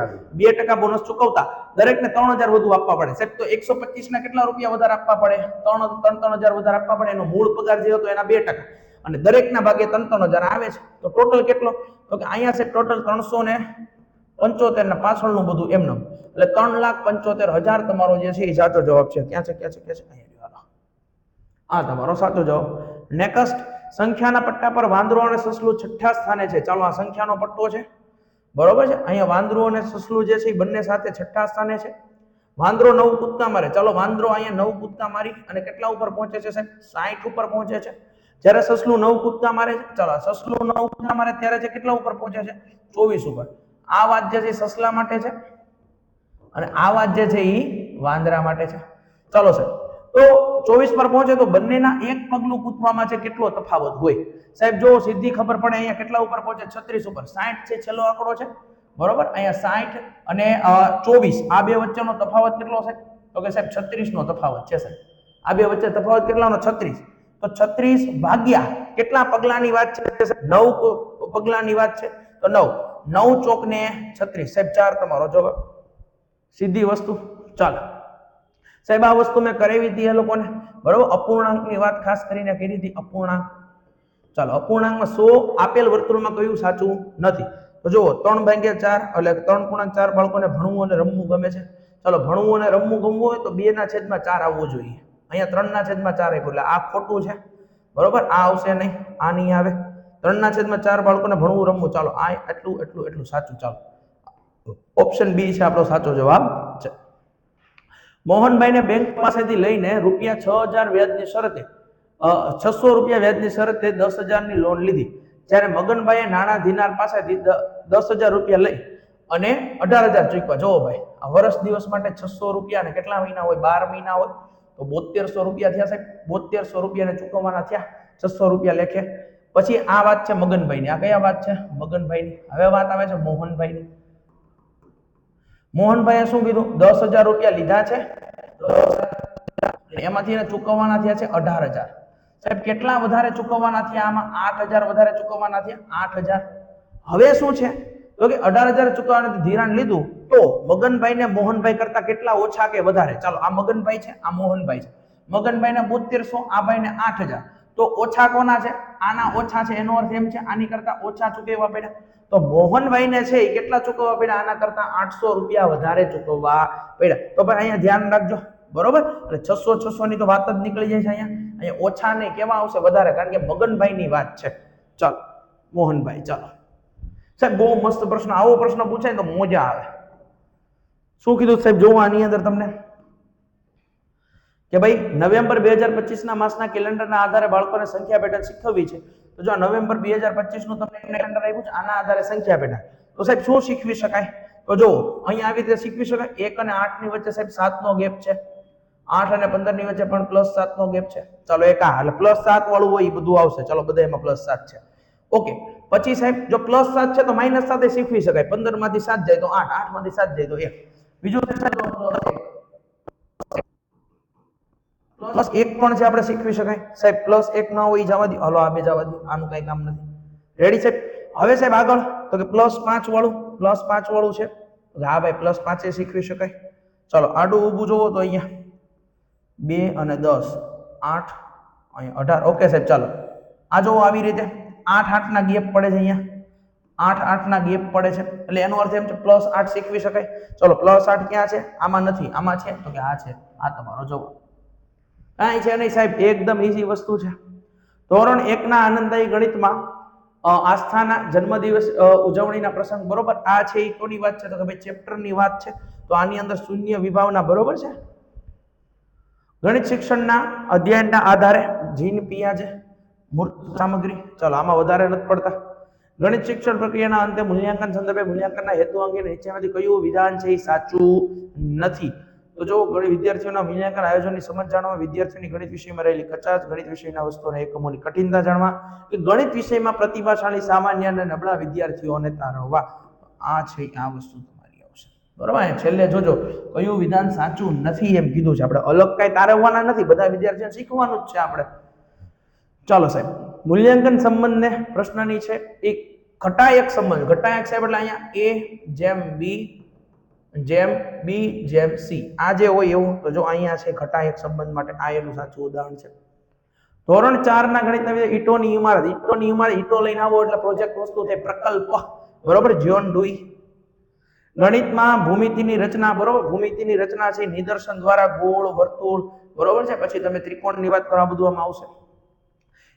2% બોનસ ચૂકવતા દરેકને 3000 વધુ આપવા પડે સાહેબ. તો 125 ના કેટલા રૂપિયા વધારે આપવા પડે? 3000 વધારે આપવા પડે. એનો મૂળ પગાર જે હતો એના 2%, અને દરેકના ભાગે 3000 આવે છે. તો ટોટલ કેટલો? તો કે અહીંયા સાહેબ ટોટલ 375 ને પાછળનું બધું એમનું એટલે 3,75,000 તમારો જે છે એ સાચો જવાબ છે. ક્યાં છે? અહીંયા આ તમારો સાચો જવાબ. નેક્સ્ટ, સંખ્યાના પટ્ટા પર વાંદરો અને સસલું છઠ્ઠા સ્થાને છે. ચાલો, આ સંખ્યાનો પટ્ટો છે. બરોબર છે. અહીંયા વાંદરો અને સસલું જે છે એ બંને સાથે છઠ્ઠા સ્થાને છે. વાંદરો 9 કૂદકા મારે. ચાલો, વાંદરો અહીંયા 9 કૂદકા મારી અને કેટલા ઉપર પહોંચે છે સાહેબ? 60 ઉપર પહોંચે છે. જ્યારે સસલું 9 કૂદકા મારે છે, ચાલો સસલું 9 કૂદકા મારે ત્યારે છે કેટલા ઉપર પહોંચે છે? 24 ઉપર. આ વાત જે છે સસલા માટે છે અને આ વાત જે છે એ વાંદરા માટે છે. ચાલો સાહેબ, તો 24 પર પહોંચે તો બંનેના એક પગલું કૂદવામાં છે કેટલો તફાવત હોય સાહેબ? જો સીધી ખબર પડે, અહીંયા કેટલા ઉપર પહોંચે? 36 ઉપર. 60 છે છેલ્લો આંકડો છે. બરોબર, અહીંયા 60 અને 24 આ બે વચ્ચેનો તફાવત કેટલો છે? તો કે સાહેબ 36 નો તફાવત છે સાહેબ. આ બે વચ્ચે તફાવત કેટલાનો? 36. તો 36 ભાગ્યા કેટલા પગલાની વાત છે? 9 પગલાની વાત છે. તો 9 ચોક ને 36 સાહેબ 4 તમારો જવાબ. સીધી વસ્તુ. ચાલો સાહેબ, આ વસ્તુ મેં કરાવી હતી એ લોકોને. બરોબર, અપૂર્ણાંકની વાત ખાસ કરીને કરી હતી. અપૂર્ણાંક. ચાલો, અપૂર્ણાંકમાં 100 આપેલ વર્તુળમાં કયું સાચું નથી? તો જુઓ 3/4 એટલે 3.4 બાળકોને ભણવું અને રમવું ગમે છે. ચાલો, ભણવું અને રમવું ગમવું હોય તો 2/4 આવવું જોઈએ. અહીંયા 3/4 આપ્યું એટલે આ ખોટું છે. બરોબર, આ આવશે નહીં, આ નહીં આવે. 3/4 બાળકોને ભણવું રમવું. ચાલો, આ એટલું સાચું. ચાલો, ઓપ્શન બી છે આપણો સાચો જવાબ છે. મોહનભાઈને બેંક પાસેથી લઈને ₹6000 વ્યાજની શરતે 600 રૂપિયા વ્યાજની શરતે 10,000 ની લોન લીધી. જ્યારે મગનભાઈએ નાણાં ધીનાર પાસેથી 10,000 રૂપિયા લઈ અને 18,000 ચૂકવ્યા. જોવો ભાઈ, આ વર્ષ દિવસ માટે 600 રૂપિયા ને કેટલા મહિના હોય? 12 મહિના હોય તો 7200 રૂપિયા થયા સાહેબ. 7200 રૂપિયાને ચૂકવવાના થયા 600 રૂપિયા લેખે. પછી આ વાત છે મગનભાઈની. આ કયા વાત છે? મગનભાઈની. હવે વાત આવે છે મોહનભાઈની. મોહનભાઈએ શું કીધું? 10,000 રૂપિયા લીધા છે, એમાંથી એને ચૂકવવાના થયા છે 18,000. સાહેબ કેટલા વધારે ચૂકવવાના થયા? આમાં 8,000 વધારે ચૂકવવાના થયા. 8,000. હવે શું છે? તો કે 18,000 ચૂકવવાના ધિરાણ લીધું તો મગનભાઈ ને મોહનભાઈ કરતા કેટલા ઓછા કે વધારે? ચાલો, આ મગનભાઈ છે, આ મોહનભાઈ છે. મગનભાઈ ને 7200, આ ભાઈ ને 8,000. તો ઓછા કોના છે? આના ઓછા છે. એનો અર્થ એમ છે આની કરતા ઓછા ચૂકવવા પડ્યા. તો મોહનભાઈ ને છે એ કેટલા ચૂકવવા પડ્યા? આના કરતા 800 રૂપિયા વધારે ચૂકવવા પડ્યા. તો ભાઈ અહીંયા ધ્યાન રાખજો. બરોબર, એટલે 600 ની તો વાત જ નીકળી જાય છે. અહીંયા ઓછા નહીં, કેવા આવશે? વધારે, કારણ કે મગનભાઈ ની વાત છે. ચાલો, મોહનભાઈ. ચાલો સાહેબ, બહુ મસ્ત પ્રશ્ન. આવો પ્રશ્ન પૂછાય તો મજા આવે. શું કીધું સાહેબ? જોવો આની અંદર તમને કે ભાઈ નવેમ્બર 2025 ના માસના કેલેન્ડરના આધારે બાળકોને સંખ્યા પેટર્ન શીખવવી છે. તો જો નવેમ્બર 2025 નું તમને કેલેન્ડર આપ્યું છે, આના આધારે સંખ્યા પેટર્ન. તો સાહેબ શું શીખવી શકાય? તો જો અહીંયા આવી રીતે શીખવી શકાય. 1 અને 8 ની વચ્ચે સાહેબ 7 નો ગેપ છે. 8 અને 15 ની વચ્ચે પણ +7 નો ગેપ છે. ચાલો, એક આ એટલે +7 વાળું હોય એ બધું આવશે. ચાલો, બધા એમાં +7 છે. ઓકે, પછી સાહેબ જો +7 છે તો -7 શીખવી શકાય. 15 માંથી 7 જાય તો 8, 8 માંથી 7 જાય તો 1. બીજું +1 પણ છે, આપણે શીખવી શકાય. સાહેબ +1 ના હોય જવા દો. હાલો, આ બે જવા દો, આનું કઈ કામ નથી. રેડી સાહેબ? હવે સાહેબ આગળ તો કે +5 વાળું, +5 વાળું છે. હા ભાઈ, +5 એ શીખવી શકાય. ચાલો, આડું ઊભું જોવો તો અહીંયા 2 અને 10, 8, અહીંયા 18. ઓકે સાહેબ, ચાલો આ જોવો આવી રીતે 8, 8 ના ગેપ પડે છે. અહીંયા 8, 8 ના ગેપ પડે છે એટલે એનો અર્થ એમ છે +8 શીખવી શકાય. ચલો, +8 ક્યાં છે? આમાં નથી, આમાં છે. તો કે આ છે. આ તમારો જવાબ. કાંઈ છે નહીં સાહેબ, એકદમ ઈઝી વસ્તુ છે. ધોરણ 1 ના આનંદદાયી ગણિતમાં આસ્થાના જન્મદિવસ ઉજવણીના પ્રસંગ. બરોબર, આ છે એ કોની વાત છે? તો કે ભાઈ ચેપ્ટરની વાત છે. તો આની અંદર શૂન્ય વિભાવના. બરોબર છે. ગણિત શિક્ષણના અધ્યયનના આધારે જીન પિયાજે મૂર્ત સામગ્રી. ચાલો, આમાં વધારે નથી પડતા. ગણિત શિક્ષણ પ્રક્રિયાના અંતે મૂલ્યાંકન સંદર્ભે મૂલ્યાંકનના હેતુ અંગે નીચેમાંથી કયું વિધાન છે એ સાચું નથી? તો જો વિદ્યાર્થીઓના મૂલ્યાંકન આયોજનની સમજ જાણવા, વિદ્યાર્થીઓની ગણિત વિષયમાં રહેલી કચાશ, ગણિત વિષયના વસ્તુઓના એકમોની કઠિનતા જાણવા, કે ગણિત વિષયમાં પ્રતિભાશાળી સામાન્ય અને નબળા વિદ્યાર્થીઓને તારવવા. આ છે આ વસ્તુ તમારી આવશે. બરોબર, અહીં છેલ્લે જોજો કયું વિધાન સાચું નથી એમ કીધું છે. આપણે અલગ કઈ તારવવાના નથી, બધા વિદ્યાર્થીઓને શીખવાનું જ છે આપણે. ચાલો સાહેબ, મૂલ્યાંકન સંબંધને પ્રશ્નની છે એક ઘટાયક સંબંધ. ઘટાયક સાહેબ એટલે અહીંયા A જેમ B જેમ B જેમ C આ જે હોય એવું. તો જો અહીંયા છે ઘટાયક સંબંધ માટે આ એનું સાચું ઉદાહરણ છે. ધોરણ 4 ના ગણિતના ઈટોની ઇમારત. ઈટોની ઇમારત, ઈટો લઈને આવો એટલે પ્રોજેક્ટ વસ્તુ થાય પ્રકલ્પ. બરોબર, જ્હોન ડુઈ. ગણિતમાં ભૂમિતિની રચના. બરોબર, ભૂમિતિની રચના છે નિદર્શન દ્વારા, ગોળ, વર્તુળ. બરોબર છે, પછી તમે ત્રિકોણની વાત કરો, આ બધું આમાં આવશે.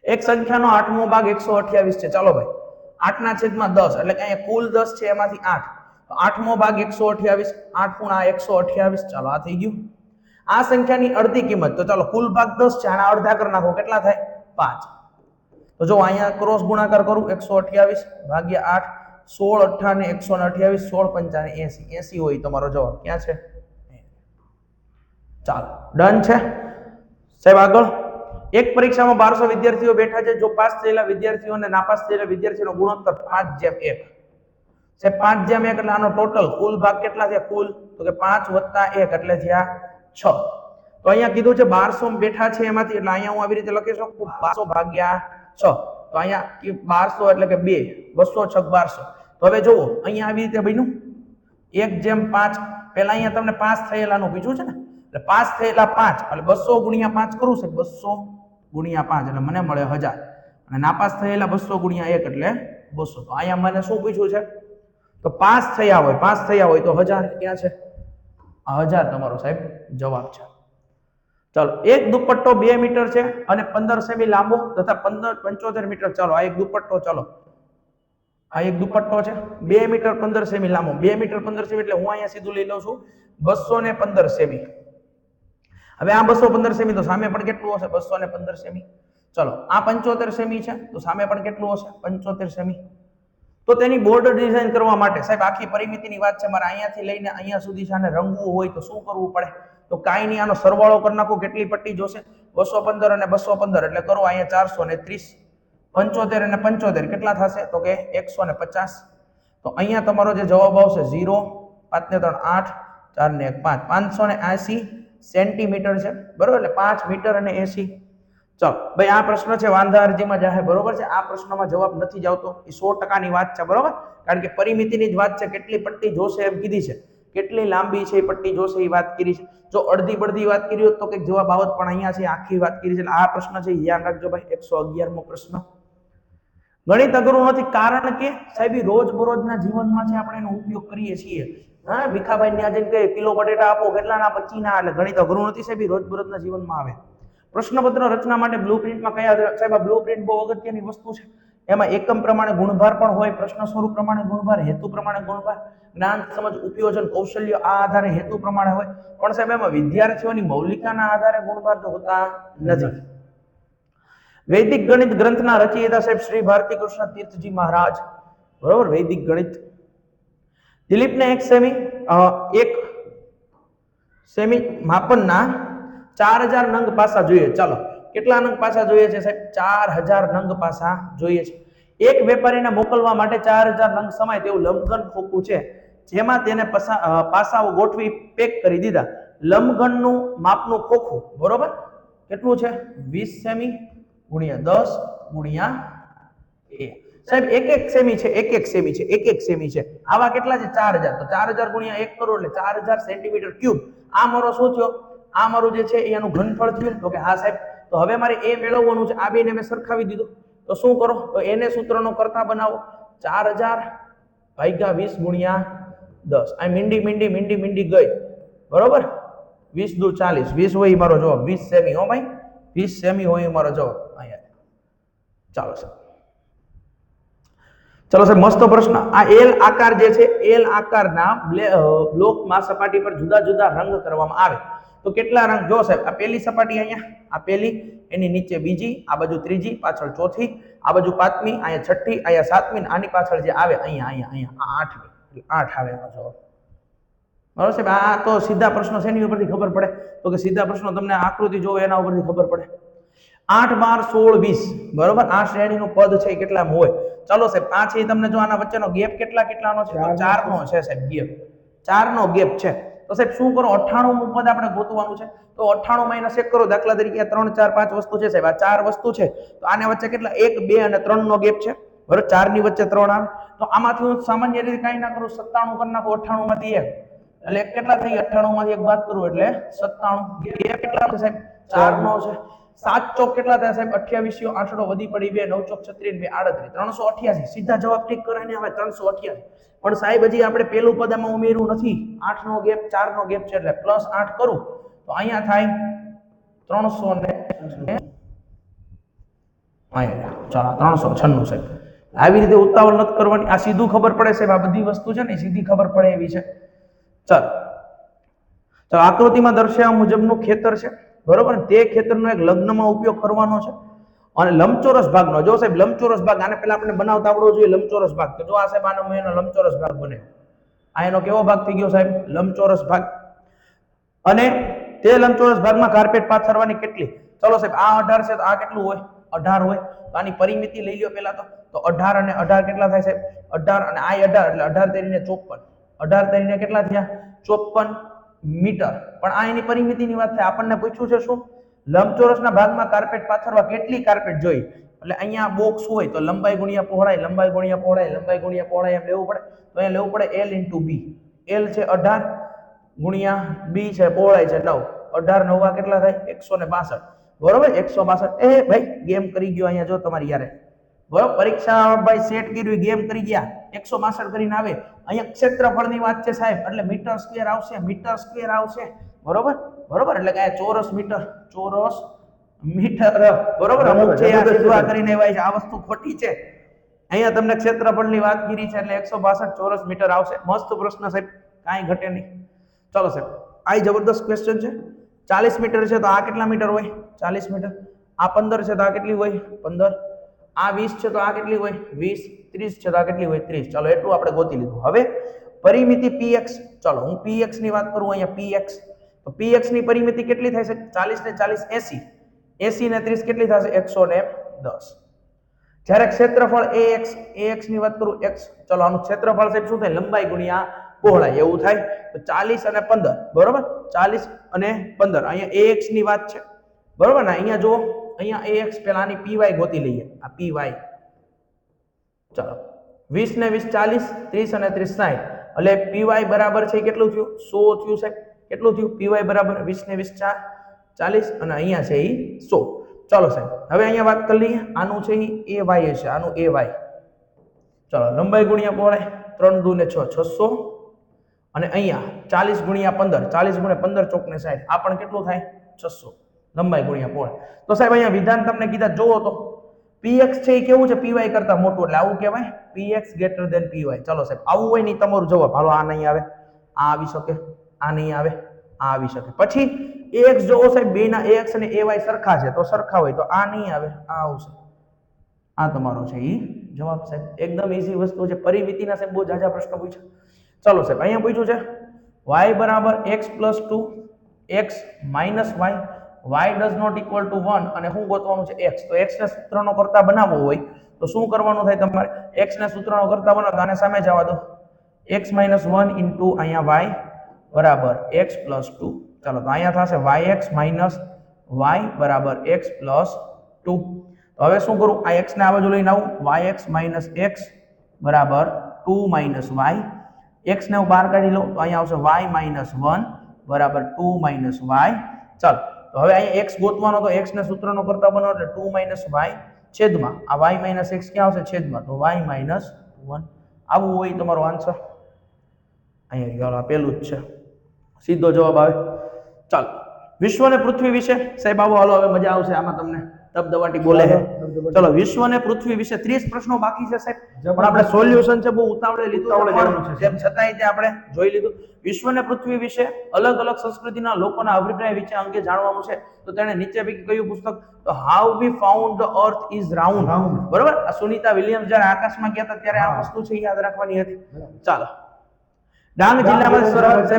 એક સંખ્યાનો 8મો ભાગ 128 છે. ચાલો ભાઈ, 8/10 એટલે કે અહીંયા કુલ 10 છે, એમાંથી 8. તો 8મો ભાગ 128, 8 ગુણા 128. ચાલો આ થઈ ગયું. આ સંખ્યાની અડધી કિંમત. તો ચાલો કુલ ભાગ 10 છે, આના અડધા કરી નાખો, કેટલા થાય? 5. તો જો અહીંયા ક્રોસ ગુણાકાર કરું, 128 ભાગ્યા 8, 16 8 ને 128, 16 5 80. 80 હોય તમારો જવાબ. ક્યાં છે? ચાલો ડન છે સાહેબ. આગળ, એક પરીક્ષામાં 1200 વિદ્યાર્થીઓ બેઠા છે. જો પાસ થયેલા વિદ્યાર્થીઓ અને નાપાસ થયેલા વિદ્યાર્થીઓનો ગુણોત્તર 5:1. સાહેબ 5:1 એટલે આનો ટોટલ કુલ ભાગ કેટલા થયા? કુલ તો કે 5 + 1 એટલે થયા 6. તો અહીંયા કીધું છે 1200 બેઠા છે એમાંથી, એટલે અહીંયા હું આવી રીતે લખી શકું 1200 ભાગ્યા 6. તો અહીંયા 1200 એટલે કે 2, 200 6 1200. તો હવે જુઓ અહીંયા આવી રીતે બન્યું 1:5. પહેલા અહીંયા તમને પાસ થયેલાનું પૂછ્યું છે ને, એટલે પાસ થયેલા 5 એટલે 200 × 5 કરું છે, 200 × 5 એટલે મને મળે 1000. અને નાપાસ થયેલા 200 × 1 એટલે 200. તો અહીંયા મને શું પૂછ્યું છે? તો પાસ થયા હોય તો 1000. ક્યાં છે? આ 1000 તમારો સાહેબ જવાબ છે. ચાલો, એક દુપટ્ટો 2 મીટર છે અને 15 સેમી લાંબો તથા 75 મીટર. ચાલો આ એક દુપટ્ટો, ચાલો આ એક દુપટ્ટો છે 2 મીટર 15 સેમી લાંબો. 2 મીટર 15 સેમી એટલે હું અહીંયા સીધું લઈ લઉં છું 215 સેમી. હવે આ 215 સેમી, તો સામે પણ કેટલું હશે? 215 સેમી. ચલો આ 75 સેમી છે, તો સામે પણ કેટલું હશે? 75 સેમી. તો તેની બોર્ડર ડિઝાઇન કરવા માટે સાહેબ આખી પરિમિતિની વાત છે. મારે અહીંયાથી લઈને અહીંયા સુધી આને રંગવું હોય તો શું કરવું પડે? તો કાંઈ નહીં, આનો સરવાળો કરી નાખો. કેટલી પટ્ટી જોશે? 215 અને 215 એટલે કરો અહીંયા 430. 75 અને 75 કેટલા થશે? તો કે 150. તો અહીંયા તમારો જે જવાબ આવશે 0, 5 ને 3 8, 4 ને 1 5, 580 સેન્ટીમીટર છે. બરોબર, એટલે 5 મીટર અને 80. ચાલો ભાઈ, આ પ્રશ્ન છે વાંધા અરજીમાં જાહે. બરોબર છે, આ પ્રશ્નમાં જવાબ નથી જ આવતો. એ 100%ની વાત છે. બરોબર, કારણ કે પરિમિતિની જ વાત છે. કેટલી પટ્ટી જોશે એમ કીધી છે, કેટલી લાંબી છે એ પટ્ટી જોશે એ વાત કરી છે. જો અડધી બડધી વાત કરી હોત તો કંઈક જવાબ આવત, પણ અહીંયા છે આખી વાત કરી છે. એટલે આ પ્રશ્ન છે ધ્યાન રાખજો ભાઈ. 111મો પ્રશ્ન. ગણિત અઘરું નથી, કારણ કે સાહેબ રોજબરોજના જીવનમાં છે આપણે એનો ઉપયોગ કરીએ છીએ. હા, ભીખાભાઈ ને આજે કહે કિલો બટેટા આપો, કેટલાના? 25 ના. એટલે ગણિત અઘરું નથી સાહેબ, રોજબરોજના જીવનમાં આવે. પ્રશ્નપત્ર રચના માટે બ્લુપ્રિન્ટમાં કયા સાહેબ? આ બ્લુપ્રિન્ટ બહુ અગત્યની વસ્તુ છે. એમાં એકમ પ્રમાણે ગુણભાર પણ હોય, પ્રશ્ન સ્વરૂપ પ્રમાણે ગુણભાર, હેતુ પ્રમાણે ગુણભાર, જ્ઞાન સમજ ઉપયોજન કૌશલ્ય આ આધારે હેતુ પ્રમાણે હોય. પણ સાહેબ એમાં વિદ્યાર્થીઓની મૌલિકાના આધારે ગુણભાર તો હોતા નથી. વૈદિક ગણિત ગ્રંથના રચયિતા સાહેબ શ્રી ભારતી કૃષ્ણ તીર્થજી મહારાજ. બરોબર, વૈદિક ગણિત. દિલીપને 1 સેમી માપનના 4000 નંગ પાસા જોઈએ. ચાલો કેટલા નંગ પાસા જોઈએ છે સાહેબ? 4000 નંગ પાસા જોઈએ છે. એક વેપારીને મોકલવા માટે 4000 નંગ સમાય તેવું લંબઘન ખોખું છે, જેમાં તેને પાસાઓ ગોઠવી પેક કરી દીધા. લંબઘનનું માપનું ખોખું બરોબર કેટલું છે? 20 સેમી ગુણ્યા 10 ગુણ્યા 1. સાહેબ 1 સેમી છે, 1 સેમી છે, 1 સેમી છે. આવા કેટલા છે? 4000. તો 4000 ગુણ્યા 1 કરો એટલે 4000 સેન્ટીમીટર ક્યુબ. આ મારો શું થયો? આ મારું જે છે એનું ઘનફળ થયું. તો કે હા સાહેબ. તો હવે મારે એ મેળવવાનું છે. આ બેને મેં સરખાવી દીધું. તો શું કરો? તો એને સૂત્રનો કરતા બનાવો. 4000 ભાગ્યા 20 ગુણ્યા 10. આ મીંડી ગઈ. બરોબર, 20 દુ 40. 20 હોય મારો જવાબ. 20 સેમી. હો ભાઈ, 20 સેમી હોય મારો જવાબ. અહીંયા ચાલો સાહેબ. ચલો સાહેબ, મસ્ત પ્રશ્ન. આ એલ આકાર જે છે, એલ આકારના બ્લોકમાં સપાટી પર જુદા જુદા રંગ કરવામાં આવે તો કેટલા રંગ જો સાહેબ, આ પહેલી સપાટી અહીંયા, આ પહેલી, એની નીચે બીજી, આ બાજુ ત્રીજી, પાછળ ચોથી, આ બાજુ પાંચમી, અહીંયા છઠ્ઠી, અહીંયા સાતમી, આની પાછળ જે આવે અહીંયા અહીંયા અહીંયા આ આઠમી, 8 આવે એનો જવાબ. બરાબર સાહેબ. આ તો સીધા પ્રશ્નો શેની ઉપરથી ખબર પડે? તો કે સીધા પ્રશ્નો તમને આકૃતિ જોવો એના ઉપરથી ખબર પડે. 8, 12, 16, 20 બરોબર. આ શ્રેણીનું પદ છે એ કેટલામાં હોય? ચાલો સાહેબ, આ છે તમને જો આના વચ્ચેનો ગેપ કેટલાનો છે? તો 4 નો છે સાહેબ ગેપ. 4 નો ગેપ છે. તો સાહેબ શું કરો, 98 નું પદ આપણે ગોતવાનું છે. તો 98 માઈનસ 1 કરો. દાખલા તરીકે 3, 4, 5 વસ્તુ છે સાહેબ, આ 4 વસ્તુ છે. તો આને વચ્ચે કેટલા? 1, 2 અને 3 નો ગેપ છે. બરોબર. 4 ની વચ્ચે 3 આવે. તો આમાંથી હું સામાન્ય રીતે કાંઈ ના કરું, 97 કરી નાખું 98 માંથી 1. એટલે કેટલા થઈ? 98 માંથી 1 બાદ કરું એટલે 97. ગેપ કેટલા છે સાહેબ? 4 નો છે. 7 ચોક કેટલા થાય સાહેબ? 28. આંસડો વધી પડી 2, 9 ચોક 36, 2 38, 388. સીધા જવાબ ટીક કરીને હવે 388. પણ સાહેબ હજી આપણે પેલું પદ આમાં ઉમેર્યું નથી. 8 નો ગેપ, 4 નો ગેપ છે એટલે +8 કરું તો અહીંયા થાય 300 ચાલો 396 સાહેબ. આવી રીતે ઉતાવળ નથી કરવાની. આ સીધું ખબર પડે સાહેબ, આ બધી વસ્તુ છે ને સીધી ખબર પડે એવી છે. ચાલો આકૃતિમાં દર્શાવ્યા મુજબનું ખેતર છે બરોબર. તે ખેતરનો એક લગ્નમાં ઉપયોગ કરવાનો છે અને લંબચોરસ ભાગનો જો સાહેબ, લંબચોરસ ભાગ આને પહેલા આપણે બનાવતા આવડવો જોઈએ. લંબચોરસ ભાગ તો જો આ સાહેબ આનો મેં એનો લંબચોરસ ભાગ બને. આ એનો કેવો ભાગ થઈ ગયો સાહેબ? લંબચોરસ ભાગ. અને તે લંબચોરસ ભાગમાં કાર્પેટ પાથરવાની કેટલી? ચલો સાહેબ, આ 18 છે તો આ કેટલું હોય? 18 હોય. તો આની પરિમિતિ લઈ લ્યો પહેલા તો 18 અને 18 કેટલા થાય સાહેબ? 18 અને આ 18 એટલે 18 તેરીને 54. 18 તેરીને કેટલા થયા? 54 મીટર. પણ આ એની પરિમિતિની વાત થાય. આપણને પૂછ્યું છે શું? લંબચોરસના ભાગમાં કાર્પેટ પાથરવા કેટલી કાર્પેટ જોઈ? એટલે અહીંયા બોક્સ હોય તો લંબાઈ ગુણ્યા પહોળાઈ, લંબાઈ ગુણ્યા પહોળાઈ, લંબાઈ ગુણ્યા પહોળાઈ એમ લેવું પડે. તો અહીંયા લેવું પડે L × B. L છે 18 ગુણ્યા B છે પહોળાઈ છે 9. 18 9 કેટલા થાય? 162. બરોબર. 162. એ ભાઈ ગેમ કરી ગયો અહીંયા જો તમારી યારે. બરોબર. પરીક્ષા ભાઈ સેટ કર્યું, ગેમ કરી ગયા. 162 કરીને આવે. અહીંયા ક્ષેત્રફળની વાત છે સાહેબ, એટલે મીટર સ્ક્વેર આવશે, મીટર સ્ક્વેર આવશે. બરોબર. બરોબર. એટલે કે ચોરસ મીટર બરોબર. અમુક છે આ સીધા કરીને એવાય છે, આ વસ્તુ ખોટી છે. અહીંયા તમને ક્ષેત્રફળની વાત કરી છે એટલે 162 ચોરસ મીટર આવશે. મસ્ત પ્રશ્ન સાહેબ, કાંઈ ઘટે નહીં. ચલો સાહેબ, આ જબરદસ્ત ક્વેશ્ચન છે. 40 મીટર છે તો આ કેટલા મીટર હોય? 40 મીટર. આ 15 છે તો આ કેટલી હોય? 15. આ 20 છે તો આ કેટલી હોય? 20. 30 છે તો આ કેટલી હોય? 30. ચલો એટલું આપણે ગોતી લીધું. હવે પરિમિતિ px. ચલો હું px ની વાત કરું. અહીંયા px તો px ની પરિમિતિ કેટલી થાય છે? 40 ને 40 80. 80 ને 30 કેટલી થશે? 110. જ્યારે ક્ષેત્રફળ ax ની વાત કરું x. ચલો આનું ક્ષેત્રફળ સાહેબ શું થાય? લંબાઈ ગુણ્યા પહોળાઈ એવું થાય. તો 40 અને 15 બરોબર. 40 અને 15 અહીંયા ax ની વાત છે બરોબર ને. અહીંયા જો અહીંયા ax પેલા આની py ગોતી લઈએ. આ py. ચલો 20 ને 20 40, 30 અને 30 60. એટલે py બરાબર છે કેટલું થયું? 100 થયું સાહેબ. કેટલું થયું? py બરાબર 20 ને 20 40 અને અહીંયા છે એ 100. ચલો સાહેબ, હવે અહીંયા વાત કરી લઈએ. આનું છે એ ay છે, આનું ay. ચલો લંબાઈ ગુણ્યા પહોળાઈ 3 દુ ને 6 600 અને અહીંયા 40 ગુણ્યા 15, 40 ગુણ્યા 15 ચોક ને 60. આ પણ કેટલું થાય? 600 લંબાઈ ગુણ્યા પહોળાઈ. તો સાહેબ અહીંયા વિધાન તમને કીધા જોવો તો px છે એ કેવું છે? py કરતા મોટું, એટલે આવું કહેવાય px > py. ચલો સાહેબ, આવું હોય નહીં તમારું જવાબ. હાલો આ નહીં આવે, આ આવી શકે, આ નહીં આવે, આ આવી શકે. પછી ax જોવો સાહેબ, બેના ax અને ay સરખા છે તો સરખા હોય તો આ નહીં આવે, આ આવશે. આ તમારો છે એ જવાબ સાહેબ. એકદમ ઈઝી વસ્તુ છે. પરિમિતિના સાહેબ બહુ જાજા પ્રશ્ન પૂછ્યા. ચલો સાહેબ, અહીંયા પૂછ્યું છે y બરાબર x + 2 x - y does not equal to 1 અને શું ગોતવાનું છે? x. તો x ને સૂત્રનો કરતા બનાવવો હોય તો શું કરવાનું થાય તમારે? x ને સૂત્રનો કરતા બનાવો તો આને સામે જવા દો. x - 1 * અહીંયા y બરાબર x + 2. ચાલો તો અહીંયા થશે yx - y બરાબર x + 2. તો હવે શું કરું? આ x ને આ બાજુ લઈને આવું. yx - x બરાબર 2 - y. x ને હું બહાર કાઢી લઉં તો અહીંયા આવશે y - 1 બરાબર 2 - y. ચાલો તો હવે અહીંયા x ગોતવાનો તો x ને સૂત્રનો કરતા બનાવો એટલે 2 - y છેદમાં આ y - x ક્યાં આવશે? છેદમાં. તો y - 1. આવું હોય તમારો આન્સર. અહીંયા ચાલો આ પેલું જ છે, સીધો જવાબ આવે. ચાલો વિશ્વ અને પૃથ્વી વિશે સાહેબ આવો. હાલો હવે મજા આવશે આમાં તમને. દબદબાટી બોલે છે. ચલો, વિશ્વ અને પૃથ્વી વિશે 30 પ્રશ્નો બાકી છે સાહેબ, પણ આપણે સોલ્યુશન છે બહુ ઉતાવળે લીધું છે, પણ તેમ છતાંય તે આપણે જોઈ લીધું. વિશ્વ અને પૃથ્વી વિશે અલગ અલગ સંસ્કૃતિના લોકોના અભિપ્રાય વિશે અંગે જાણવાનું છે તો તેણે નીચે પૈકી કયું પુસ્તક, તો how we found the earth is round, બરોબર. આ સુનીતા વિલિયમ્સ જ્યારે આકાશમાં ગયા હતા ત્યારે આ વસ્તુ છે યાદ રાખવાની હતી. ચાલો, ડાંગ જિલ્લામાં સરહદ છે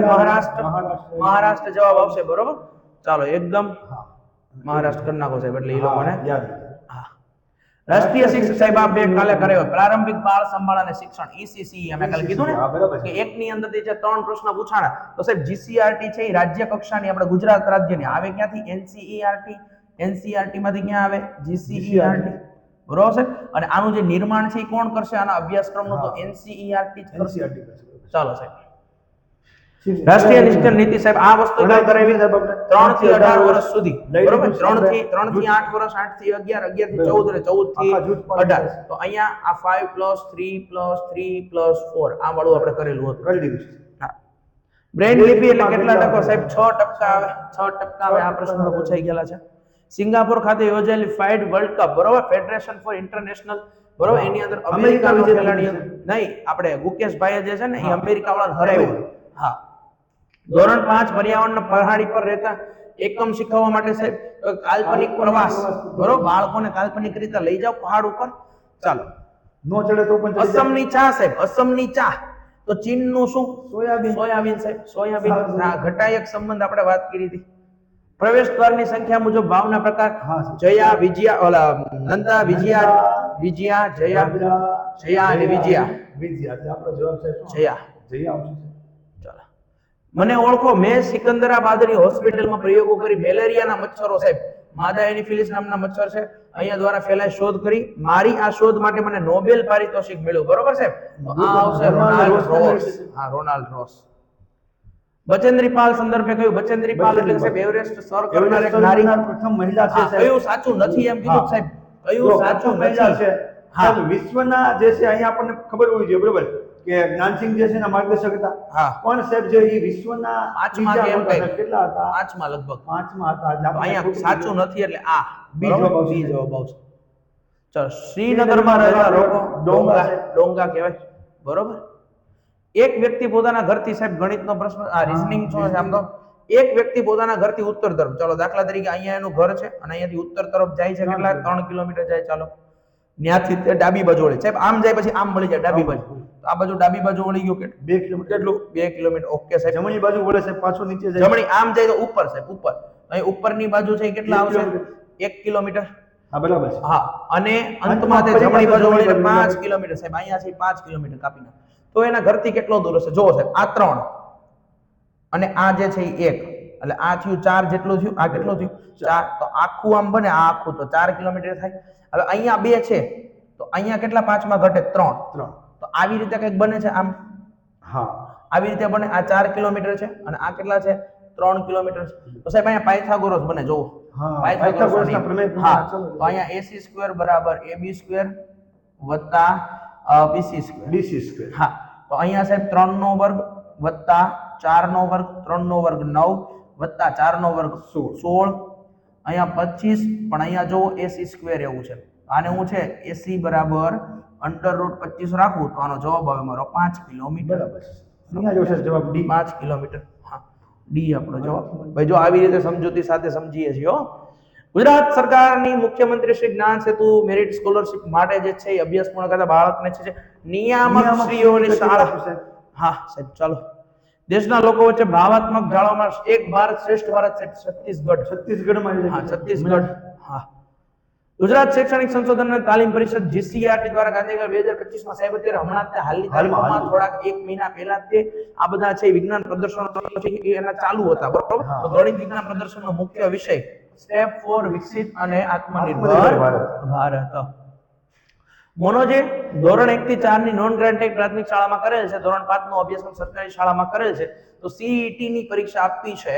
મહારાષ્ટ્ર જવાબ આવશે, બરોબર. ચાલો, એકદમ મહારાષ્ટ્ર કરી નાખો સાહેબ, એટલે એ લોકોને હા. રાષ્ટ્રીય શિક્ષણ સાહેબ આ બે કાલે કર્યો, પ્રારંભિક બાળ સંભાળ અને શિક્ષણ ECCE અમે કાલે કીધું ને કે એકની અંદરથી જે 3 પ્રશ્ન પૂછાણા, તો સાહેબ GCRT છે એ રાજ્ય કક્ષાની આપણે ગુજરાત રાજ્યની આવે, ક્યાંથી NCERT માંથી ક્યાં આવે GCERT, બરોબર છે. અને આનું જે નિર્માણ છે એ કોણ કરશે, આના અભ્યાસક્રમનું, તો NCERT જ કરશે. ચાલો સાહેબ, રાષ્ટ્રીય શિક્ષણ નીતિ સાહેબ આ વસ્તુ કરાવી સાહેબ આપણે 3 થી 18 વર્ષ સુધી, બરોબર. 3 થી 8 વર્ષ, 8 થી 11, 11 થી 14 અને 14 થી 18. તો અહીંયા આ 5+3+3+4 આ વાળું આપણે કરેલું હતું, કરી દીધું છે. હા, બ્રેન લિપિ એટલે કેટલા ટકા સાહેબ? 6% આવે, 6% આવે. આ પ્રશ્ન તો પૂછાઈ ગયેલા છે. સિંગાપોર ખાતે યોજાયેલી ફાઇડ વર્લ્ડ કપ, બરોબર, ફેડરેશન ફોર ઇન્ટરનેશનલ, બરોબર, એની અંદર અમેરિકા ખેલાડીઓ નહીં, આપણે ગુકેશભાઈ જે છે ને એ અમેરિકા વાળાને હરાવ્યું. હા, ધોરણ 5 પર્યાવરણના પહાડી પર રહેતા એકમ શીખવવા માટે સાહેબ કાલ્પનિક પ્રવાસ, બરોબર, બાળકોને કાલ્પનિક રીતે લઈ જાઓ પહાડ ઉપર. ચાલો, નો ચડે તો પણ અસમની ચા સાહેબ, અસમની ચા, તો ચીનનું શું? સોયાબીન સાહેબ, સોયાબીન. ઘટાયક સંબંધ આપણે વાત કરી હતી. પ્રવેશ દ્વારની સંખ્યા મુજબ ભાવના પ્રકાર, જયા, વિજયા, ઓલા નંદા, વિજયા, જયા અને વિજયા. આપણો જવાબ સાહેબ જયા આવશે. ચાલો, મને ઓળખો, મેં સિકંદરાબાદની હોસ્પિટલમાં પ્રયોગો કરી મેલેરિયાના મચ્છરો સાહેબ, માદા એનોફિલિસ નામના મચ્છર છે અહીંયા દ્વારા ફેલાય શોધ કરી. મારી આ શોધ માટે મને નોબેલ પારિતોષિક મળ્યું, બરોબર સાહેબ. તો આ આવશે રોનાલ્ડ રોસ. હા, રોનાલ્ડ રોસ. બચેન્દ્રી પાલ સંદર્ભે કયું? બચેન્દ્રી પાલ એટલે સાહેબ એવરેસ્ટ સર કરનાર એક નારી, પ્રથમ મહિલા છે. કયું સાચું નથી એમ કીધું સાહેબ, કયું સાચું મહિલા નથી? છે. હા, વિશ્વના જે છે અહીંયા આપણને ખબર હોવી જોઈએ, બરોબર, કે જ્ઞાનસિંહ જે છે ને માર્ગદર્શક હતા. હા, પણ સાહેબ જે એ વિશ્વના 5મા કે એમ કઈ કેટલા હતા? 5મા લગભગ 5મા હતા. એટલે તો અહીંયા સાચું નથી એટલે આ બી જવાબ આવશે. ચાલો, શ્રીનગરમાં રહેલા લોકો ડોંગા કહેવાય, બરોબર. એક વ્યક્તિ પોતાના ઘરથી સાહેબ ગણિતનો પ્રશ્ન, આ રીઝનિંગ શું છે આમ તો, એક વ્યક્તિ પોતાના ઘરથી ઉત્તર તરફ, ચાલો દાખલા તરીકે અહીંયા એનું ઘર છે અને અહીંયાથી ઉત્તર તરફ જાય છે, કેટલા 3 કિલોમીટર જાય. ચાલો, ત્યાંથી તે ડાબી બાજુ વળે સાહેબ, આમ જાય પછી આમ વળી જાય ડાબી બાજુ, તો આ બાજુ ડાબી બાજુ વળી ગયો કે 2 કિલોમીટર, કેટલું 2 કિલોમીટર. ઓકે સાહેબ, જમણી બાજુ વળે છે, પાછું નીચે જાય. જમણી આમ જાય તો ઉપર સાહેબ, ઉપર. અહીં ઉપરની બાજુ છે કેટલા આવશે? 1 કિલોમીટર. હા, બરાબર છે. હા, અને અંતમાં તે જમણી બાજુ વળીને 5 કિલોમીટર સાહેબ, અહીંયા થી 5 કિલોમીટર કાપી નાખો તો એના ઘરથી કેટલો દૂર હશે? જો સાહેબ, આ 3 અને આ જે છે એ 1, એટલે આ થયું 4 જેટલું થયું, આ કેટલું થયું 4, તો આખું આમ બને, આ આખું તો 4 કિલોમીટર થાય. હવે અહીંયા 2 છે તો અહીંયા કેટલા 5માં ઘટે? 3. તો આવી રીતે કંઈક બને છે આમ. હા, આવી રીતે બને. આ 4 કિલોમીટર છે અને આ કેટલા છે? 3 કિલોમીટર. તો સાહેબ અહીંયા પાયથાગોરસ બને, જોવો પાયથાગોરસના પ્રમેય. હા, તો અહીંયા AC² બરાબર AB² વત્તા BC². હા, તો અહીંયા સાહેબ 3 નો વર્ગ વત્તા 4 નો વર્ગ, 3 નો વર્ગ 9 વત્તા 4 નો વર્ગ 16, અહીંયા 25, પણ અહીંયા જો AC² એવું છે, આને હું છે AC બરાબર √25 રાખું તો આનો જવાબ આવે મારો 5 કિલોમીટર. બરાબર છે. અહીંયા જો છે જવાબ D, 5 કિલોમીટર. હા, ડી આપણો જવાબ. ભાઈ જો આવી રીતે સમજૂતી સાથે સમજીએ છીએ હો. ગુજરાત સરકારની મુખ્યમંત્રી શ્રી જ્ઞાન સેતુ મેરિટ સ્કોલરશિપ માટે જે છે એ અભ્યાસ પૂર્ણ કરતા બાળકને છે નિયામક શ્રીઓની શાળા. હા સાહેબ, ચાલો. દેશના લોકો વચ્ચે ભાવાત્મક જાળવવામાં એક ભારત શ્રેષ્ઠ ભારત છત્તીસગઢમાં. હા, છત્તીસગઢ. હા, ગુજરાત શૈક્ષણિક સંશોધન અને તાલીમ પરિષદ GCERT દ્વારા ગાંધીનગર 2025 માં સાહેબ અત્યારે હમણાં હાલની તારીખમાં થોડાક 1 મહિના પહેલા તે આ બધા છે વિજ્ઞાન પ્રદર્શનો છે એના ચાલુ હતા, બરોબર. તો ગણિત વિજ્ઞાન પ્રદર્શનનો મુખ્ય વિષય સ્ટેપ 4 વિકસિત અને આત્મનિર્ભર ભારત. મોનોજે ધોરણ 1 થી 4 ની નોન ગ્રાન્ટેડ પ્રાથમિક શાળામાં કરેલ છે, ધોરણ 5 નો અભ્યાસક્રમ સરકારી શાળામાં કરેલ છે, તો CET ની પરીક્ષા આપી છે,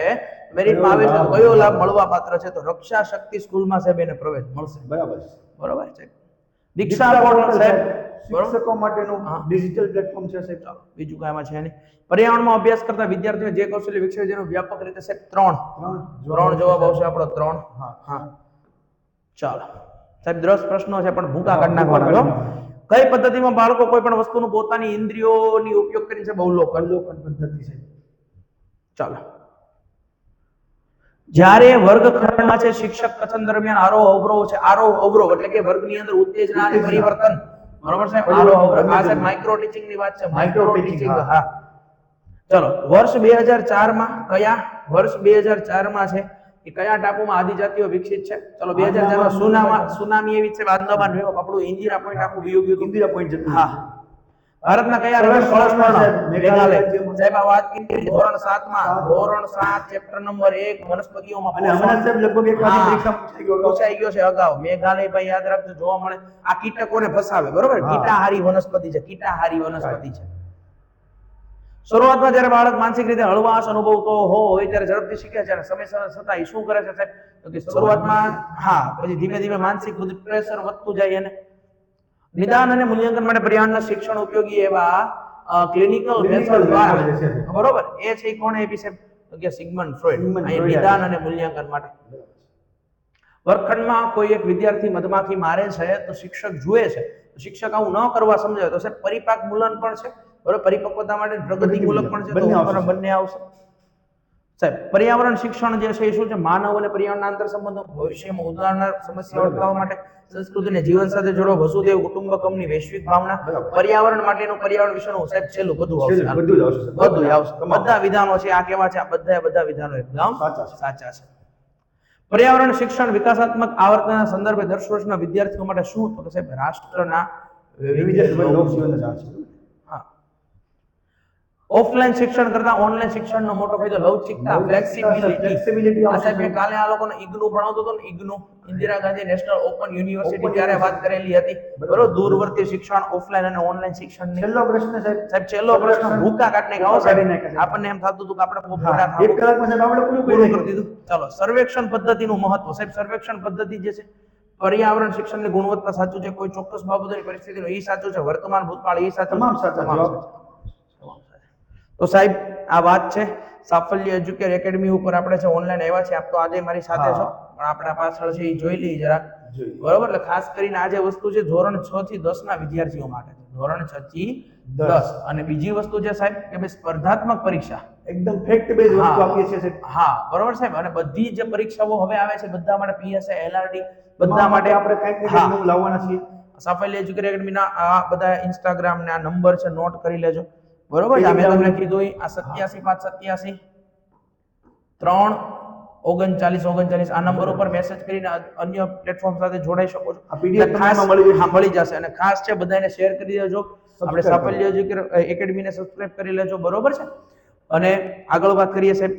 મેરિટમાં આવે છે, તો કયો લાભ મળવા પાત્ર છે? તો રક્ષા શક્તિ સ્કૂલમાં સાહેબ એને પ્રવેશ મળશે. બરાબર છે. દીક્ષા પોર્ટલ સાહેબ શિક્ષકો માટેનું ડિજિટલ પ્લેટફોર્મ છે સાહેબ. ચાલો, બીજું કાંઈમાં છે નહીં. પર્યાવરણમાં અભ્યાસ કરતા વિદ્યાર્થીઓ જે કૌશલ્ય વિકસાવે જેનું વ્યાપક રીતે સાહેબ 3 જવાબ આવશે આપણો 3. હા, ચાલો સાહેબ 10 પ્રશ્નો છે પણ ભૂકા કાઢી નાખવાના છો. કઈ પદ્ધતિમાં બાળકો કોઈ પણ વસ્તુનું પોતાની ઇન્દ્રિયોની ઉપયોગ કરીને છે અવલોકન પદ્ધતિ છે. ચાલો જ્યારે વર્ગખંડમાં છે શિક્ષક કથન દરમિયાન આરોહ અવરોહ છે. આરોહ અવરોહ એટલે કે વર્ગની અંદર ઉત્તેજના અને પરિવર્તન, બરોબર છે. આરોહ અવરોહ આ છે માઇક્રો ટીચિંગ ની વાત છે. માઇક્રો ટીચિંગ, હા. ચલો વર્ષ 2004 માં કયા વર્ષ 2004 માં છે કે કયા ટાપુમાં આદિજાતિઓ વિકસિત છે? ચલો 2004 માં સુનામી એવી છે આંદામાન વેવ આપણું ઇન્દિરા પોઈન્ટ આખું વ્યૂ ગયું ઇન્દિરા પોઈન્ટ જતું. હા. ભારતના કયા રાજ્ય મેઘાલય સાહેબ આ વાત કરી ધોરણ 7 માં ધોરણ 7 ચેપ્ટર નંબર 1 વનસ્પતિઓમાં અને હમણાં સાહેબ લગભગ એક વાર પરીક્ષા પૂછાઈ ગયો છે અગાઉ. મેઘાલય ભાઈ યાદ રાખજો જોવા મળે આ કીટકોને ફસાવે, બરોબર. કીટાહારી વનસ્પતિ છે, કીટાહારી વનસ્પતિ છે. શરૂઆતમાં જ્યારે બાળક માનસિક રીતે હળવાશ અનુભવતો હોય ત્યારે ઝડપથી શીખે છે અને સમય છતાં શું કરે છે સાહેબ તો કે શરૂઆતમાં હા પછી ધીમે ધીમે માનસિક પ્રેશર વધતું જાય એને. નિદાન અને મૂલ્યાંકન માટે પર્યાવરણના શિક્ષણ ઉપયોગી એવા ક્લિનિકલ મેથડ દ્વારા, બરોબર, એ છે કોણે આપી છે તો કે સિગમન્ડ ફ્રોઈડ. અહીં નિદાન અને મૂલ્યાંકન માટે. વર્ગખંડમાં કોઈ એક વિદ્યાર્થી મધમાખી મારે છે તો શિક્ષક જુએ છે, શિક્ષક આવું ન કરવા સમજાવે તો સાહેબ પરિપાક મૂલન પણ છે, બરોબર, પરિપક્વતા માટે પ્રગતિમૂલક પણ છે, તો બંને આવશે સાહેબ. પર્યાવરણ શિક્ષણ જે છે એ શું છે? માનવ અને પર્યાવરણના આંતર સંબંધો, ભવિષ્યમાં ઉદાહરણના સમસ્યાઓ અટકાવવા માટે, સંસ્કૃતિને જીવન સાથે જોડો, વસુદેવ કુટુંબકમની વૈશ્વિક ભાવના, પર્યાવરણ માટેનું પર્યાવરણ વિશેનું સાહેબ છેલ્લું બધું આવશે. બધું આવશે. બધા વિધાનો છે આ કેવા છે? આ બધા વિધાનો એકદમ સાચા છે. પર્યાવરણ શિક્ષણ વિકાસાત્મક આવર્તનના સંદર્ભે 10 વર્ષના વિદ્યાર્થીઓ માટે શું તો સાહેબ રાષ્ટ્રના હા. ઓફલાઈન શિક્ષણ કરતા ઓનલાઈન શિક્ષણનો મોટો ફાયદો લવચિકતા, ફ્લેક્સિબિલિટી. આ સાહેબ મેં કાલે આ લોકોને ઇગ્નુ ભણાવતો હતો ને, IGNOU Indira Gandhi national open university ત્યારે વાત કરેલી હતી, બરોબર, દૂરવર્તી શિક્ષણ ઓફલાઈન અને ઓનલાઈન શિક્ષણની. છેલ્લો પ્રશ્ન સાહેબ છેલ્લો પ્રશ્ન ભૂકા કાઢને ગાઓ સાહેબ. આપણને એમ થતું હતું કે આપણે પોપડા એક કલાકમાં સાહેબ આપણે પૂરું કરી દીધું. ચાલો સર્વેક્ષણ પદ્ધતિનું મહત્વ સાહેબ. સર્વેક્ષણ પદ્ધતિ જે છે પર્યાવરણ શિક્ષણની ગુણવત્તા સાચું છે, કોઈ ચોક્કસ બાબતોની પરિસ્થિતિનો ઈ સાચું છે, વર્તમાન ભૂતકાળ ઈ સાચું, તમામ સાચા. તો સાહેબ આ વાત છે સાફલ્ય એજ્યુકેર એકેડમી ઉપર આપણે છે ઓનલાઈન આવ્યા છે. આપ તો આજે મારી સાથે છો પણ આપણા પાછળ છે એ જોઈ લઈએ જરા, બરોબર. એટલે ખાસ કરીને આ જે વસ્તુ છે ધોરણ 6 થી 10 ના વિદ્યાર્થીઓ માટે છે. ધોરણ 6 થી 10. અને બીજી વસ્તુ છે સાહેબ કે ભાઈ સ્પર્ધાત્મક પરીક્ષા એકદમ ફેક્ટ બેઝ વસ્તુ આપીએ છીએ સાહેબ. હા, બરોબર સાહેબ. અને બધી જે પરીક્ષાઓ હવે આવે છે બધા માટે પીએસઆઈ, એલઆરડી બધા માટે આપણે કંઈક ને કંઈક લાવવાના છીએ. સાફલ્ય એજ્યુકેર એકેડમીના આ બધા ઇન્સ્ટાગ્રામ ને આ નંબર છે, નોટ કરી લેજો, બરોબર. મેં તમને કીધું આ 87 587 3 39 આ નંબર ઉપર મેસેજ કરીને અન્ય પ્લેટફોર્મ સાથે જોડાઈ શકો છો. આ પીડીએફ તમને મળી જશે. અને ખાસ છે બધાને શેર કરી દેજો. આપણે સાફલ્ય એજ્યુકેર એકેડમીને સબસ્ક્રાઇબ કરી લેજો, બરોબર છે. અને આગળ વાત કરીએ સાહેબ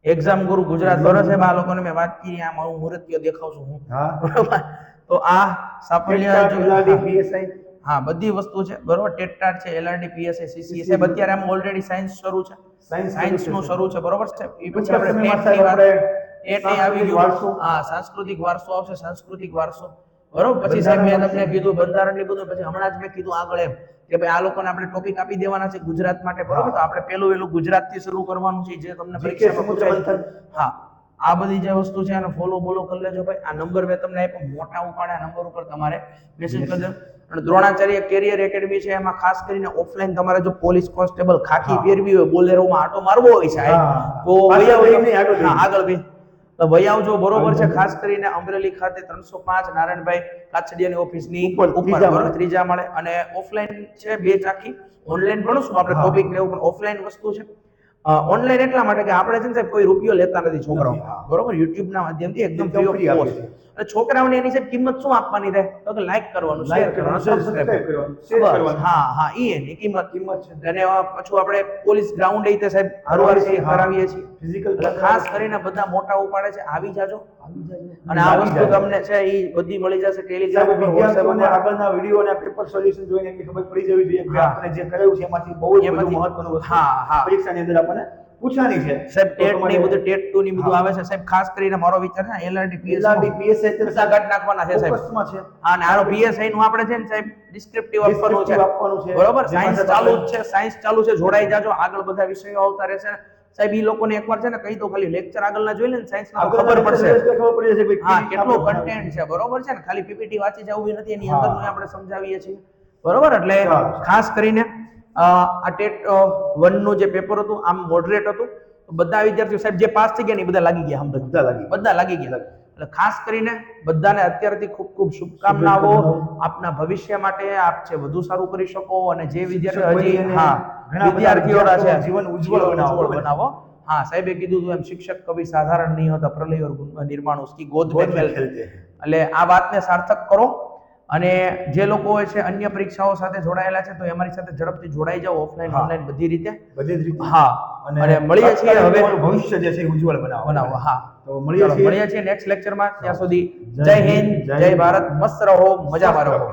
એક્ઝામ ગુરુ ગુજરાત, બરોબર સાહેબ. આ લોકોને મેં વાત કરી, આ મારું મૂર્તિઓ દેખાવ છું હું, બરોબર. તો આ સાફલ્ય પીએસઆઈ હા બધી વસ્તુ છે, બરોબર. ટેટટાટ છે, એલઆરડી, પીએસઆઈ, સીસીએ સાહેબ. અત્યારે આમ ઓલરેડી સાયન્સ શરૂ છે, સાયન્સ નું શરૂ છે, બરોબર છે. એ પછી આપણે ટેટ આવી ગયું. હા, સાંસ્કૃતિક વારસો આવશે, સાંસ્કૃતિક વારસો, બરોબર. પછી સાહેબ મેં તમને કીધું બંધારણ ની બધું, પછી હમણાં જ મેં કીધું આગળ એમ કે ભાઈ આ લોકોને આપણે ટોપિક આપી દેવાના છે ગુજરાત માટે, બરોબર. તો આપણે પેલું ગુજરાત થી શરૂ કરવાનું છે જે તમને પરીક્ષામાં પૂછાય. હા, આ બધી જે વસ્તુ છે આને ફોલો કરી લેજો ભાઈ. આ નંબર મેં તમને આપ્યો, મોટા ઉપાડે આ નંબર ઉપર તમારે મેસેજ કરી દેજો. અને દ્રોણાચાર્ય કેરિયર એકેડમી છે, એમાં ખાસ કરીને ઓફલાઈન તમારે જો પોલીસ કોન્સ્ટેબલ ખાખી પહેરવી હોય, બોલેરોમાં આટો મારવો હોય સાહેબ તો આગળ ભાઈ તો વહી આવજો, બરોબર છે. ખાસ કરીને અમરેલી ખાતે 305 નારાયણભાઈ કાછડિયાની ઓફિસની ઉપર ત્રીજા માળે. અને ઓફલાઈન છે બેચ આખી. ઓનલાઈન ભણશું આપણે ટોપિક લેવું પણ ઓફલાઈન વસ્તુ છે. ઓનલાઈન એટલા માટે કે આપણે છે ને સાહેબ કોઈ રૂપિયો લેતા નથી છોકરાઓ, બરોબર. યુટ્યુબ ના માધ્યમથી એકદમ ફ્રી ઓફ કોસ્ટ. અને છોકરાઓને એની સાહેબ કિંમત શું આપવાની થાય તો કે લાઈક કરવાનું, શેર કરવાનું, સબસ્ક્રાઇબ કરવાનું. હા ઈ એની કિંમત છે. અને પાછું આપણે પોલીસ ગ્રાઉન્ડ એ સાહેબ હરવાર છે કરાવીએ છીએ ફિઝિકલ. ખાસ કરીને બધા મોટા ઉપાડે છે, આવી જાજો. અને આ વસ્તુ તમને છે ઈ બધી મળી જશે ટેલિગ્રામ ઉપર, WhatsApp ઉપર. આગળના વિડિયો અને પેપર સોલ્યુશન જોઈને એની ખબર પડી જવી જોઈએ કે આપણે જે કરાયું છે એમાંથી બહુ જ મહત્વનું વસ્તુ પરીક્ષાની અંદર આપણને પૂછવાની છે સાહેબ. ટેટ ની બધું, ટેટ 2 ની બધું આવે છે સાહેબ. ખાસ કરીને મારો વિચાર છે એલઆરડી, પીએસઆઈ બધા કાઢ નાખવાના છે સાહેબ. હા, અને આનો પીએસઆઈ નું આપણે છે ને સાહેબ ડિસ્ક્રિપ્ટિવ આપવાનું છે, બરોબર. સાયન્સ ચાલુ છે, જોડાઈ જાજો. આગળ બધા વિષયો આવતા રહેશે. સાહેબ ઈ લોકોને એકવાર છે ને કહી દો, ખાલી લેક્ચર આગળના જોઈ લે ને સાયન્સના તો ખબર પડશે ખબર પડી જશે કે હા ભાઈ કેટલો કન્ટેન્ટ છે, બરોબર છે ને, ખાલી પીપીટી વાંચી જવું નથી, એની અંદરનું આપણે સમજાવીએ છીએ, બરોબર. એટલે ચાલો. ખાસ કરીને આ ટેટ 1 નું જે પેપર હતું આમ મોડરેટ હતું, તો બધા વિદ્યાર્થીઓ સાહેબ જે પાસ થઈ ગયા ને એ બધા લાગી ગયા, આમ બધા લાગી ગયા. એટલે ખાસ કરીને બધાને અત્યારથી ખૂબ ખૂબ શુભકામનાઓ આપના ભવિષ્ય માટે. આપ છે વધુ સારું કરી શકો, અને જે વિદ્યાર્થીઓ હજી ઘણા વિદ્યાર્થીઓના છે જીવન ઉજ્જવળ બનાવો. હા સાહેબે કીધું હતું એમ, શિક્ષક કવિ સાધારણ નહીં હોતા, પ્રલય ઓર નિર્માણ ઉસકી ગોદ મેં ખેલતે. એટલે આ વાતને સાર્થક કરો. અને જે લોકો છે અન્ય પરીક્ષાઓ સાથે જોડાયેલા છે તો અમારી સાથે ઝડપથી જોડાઈ જાઓ, ઓફલાઈન ઓનલાઈન બધી રીતે. હા, અને મળીએ છીએ હવે ભવિષ્ય જે છે ઉજ્જવળ બનાવો. હા, તો મળીએ છીએ નેક્સ્ટ લેક્ચરમાં. ત્યાં સુધી જય હિન્દ, જય ભારત, મસ્ત રહો, મજામાં રહો.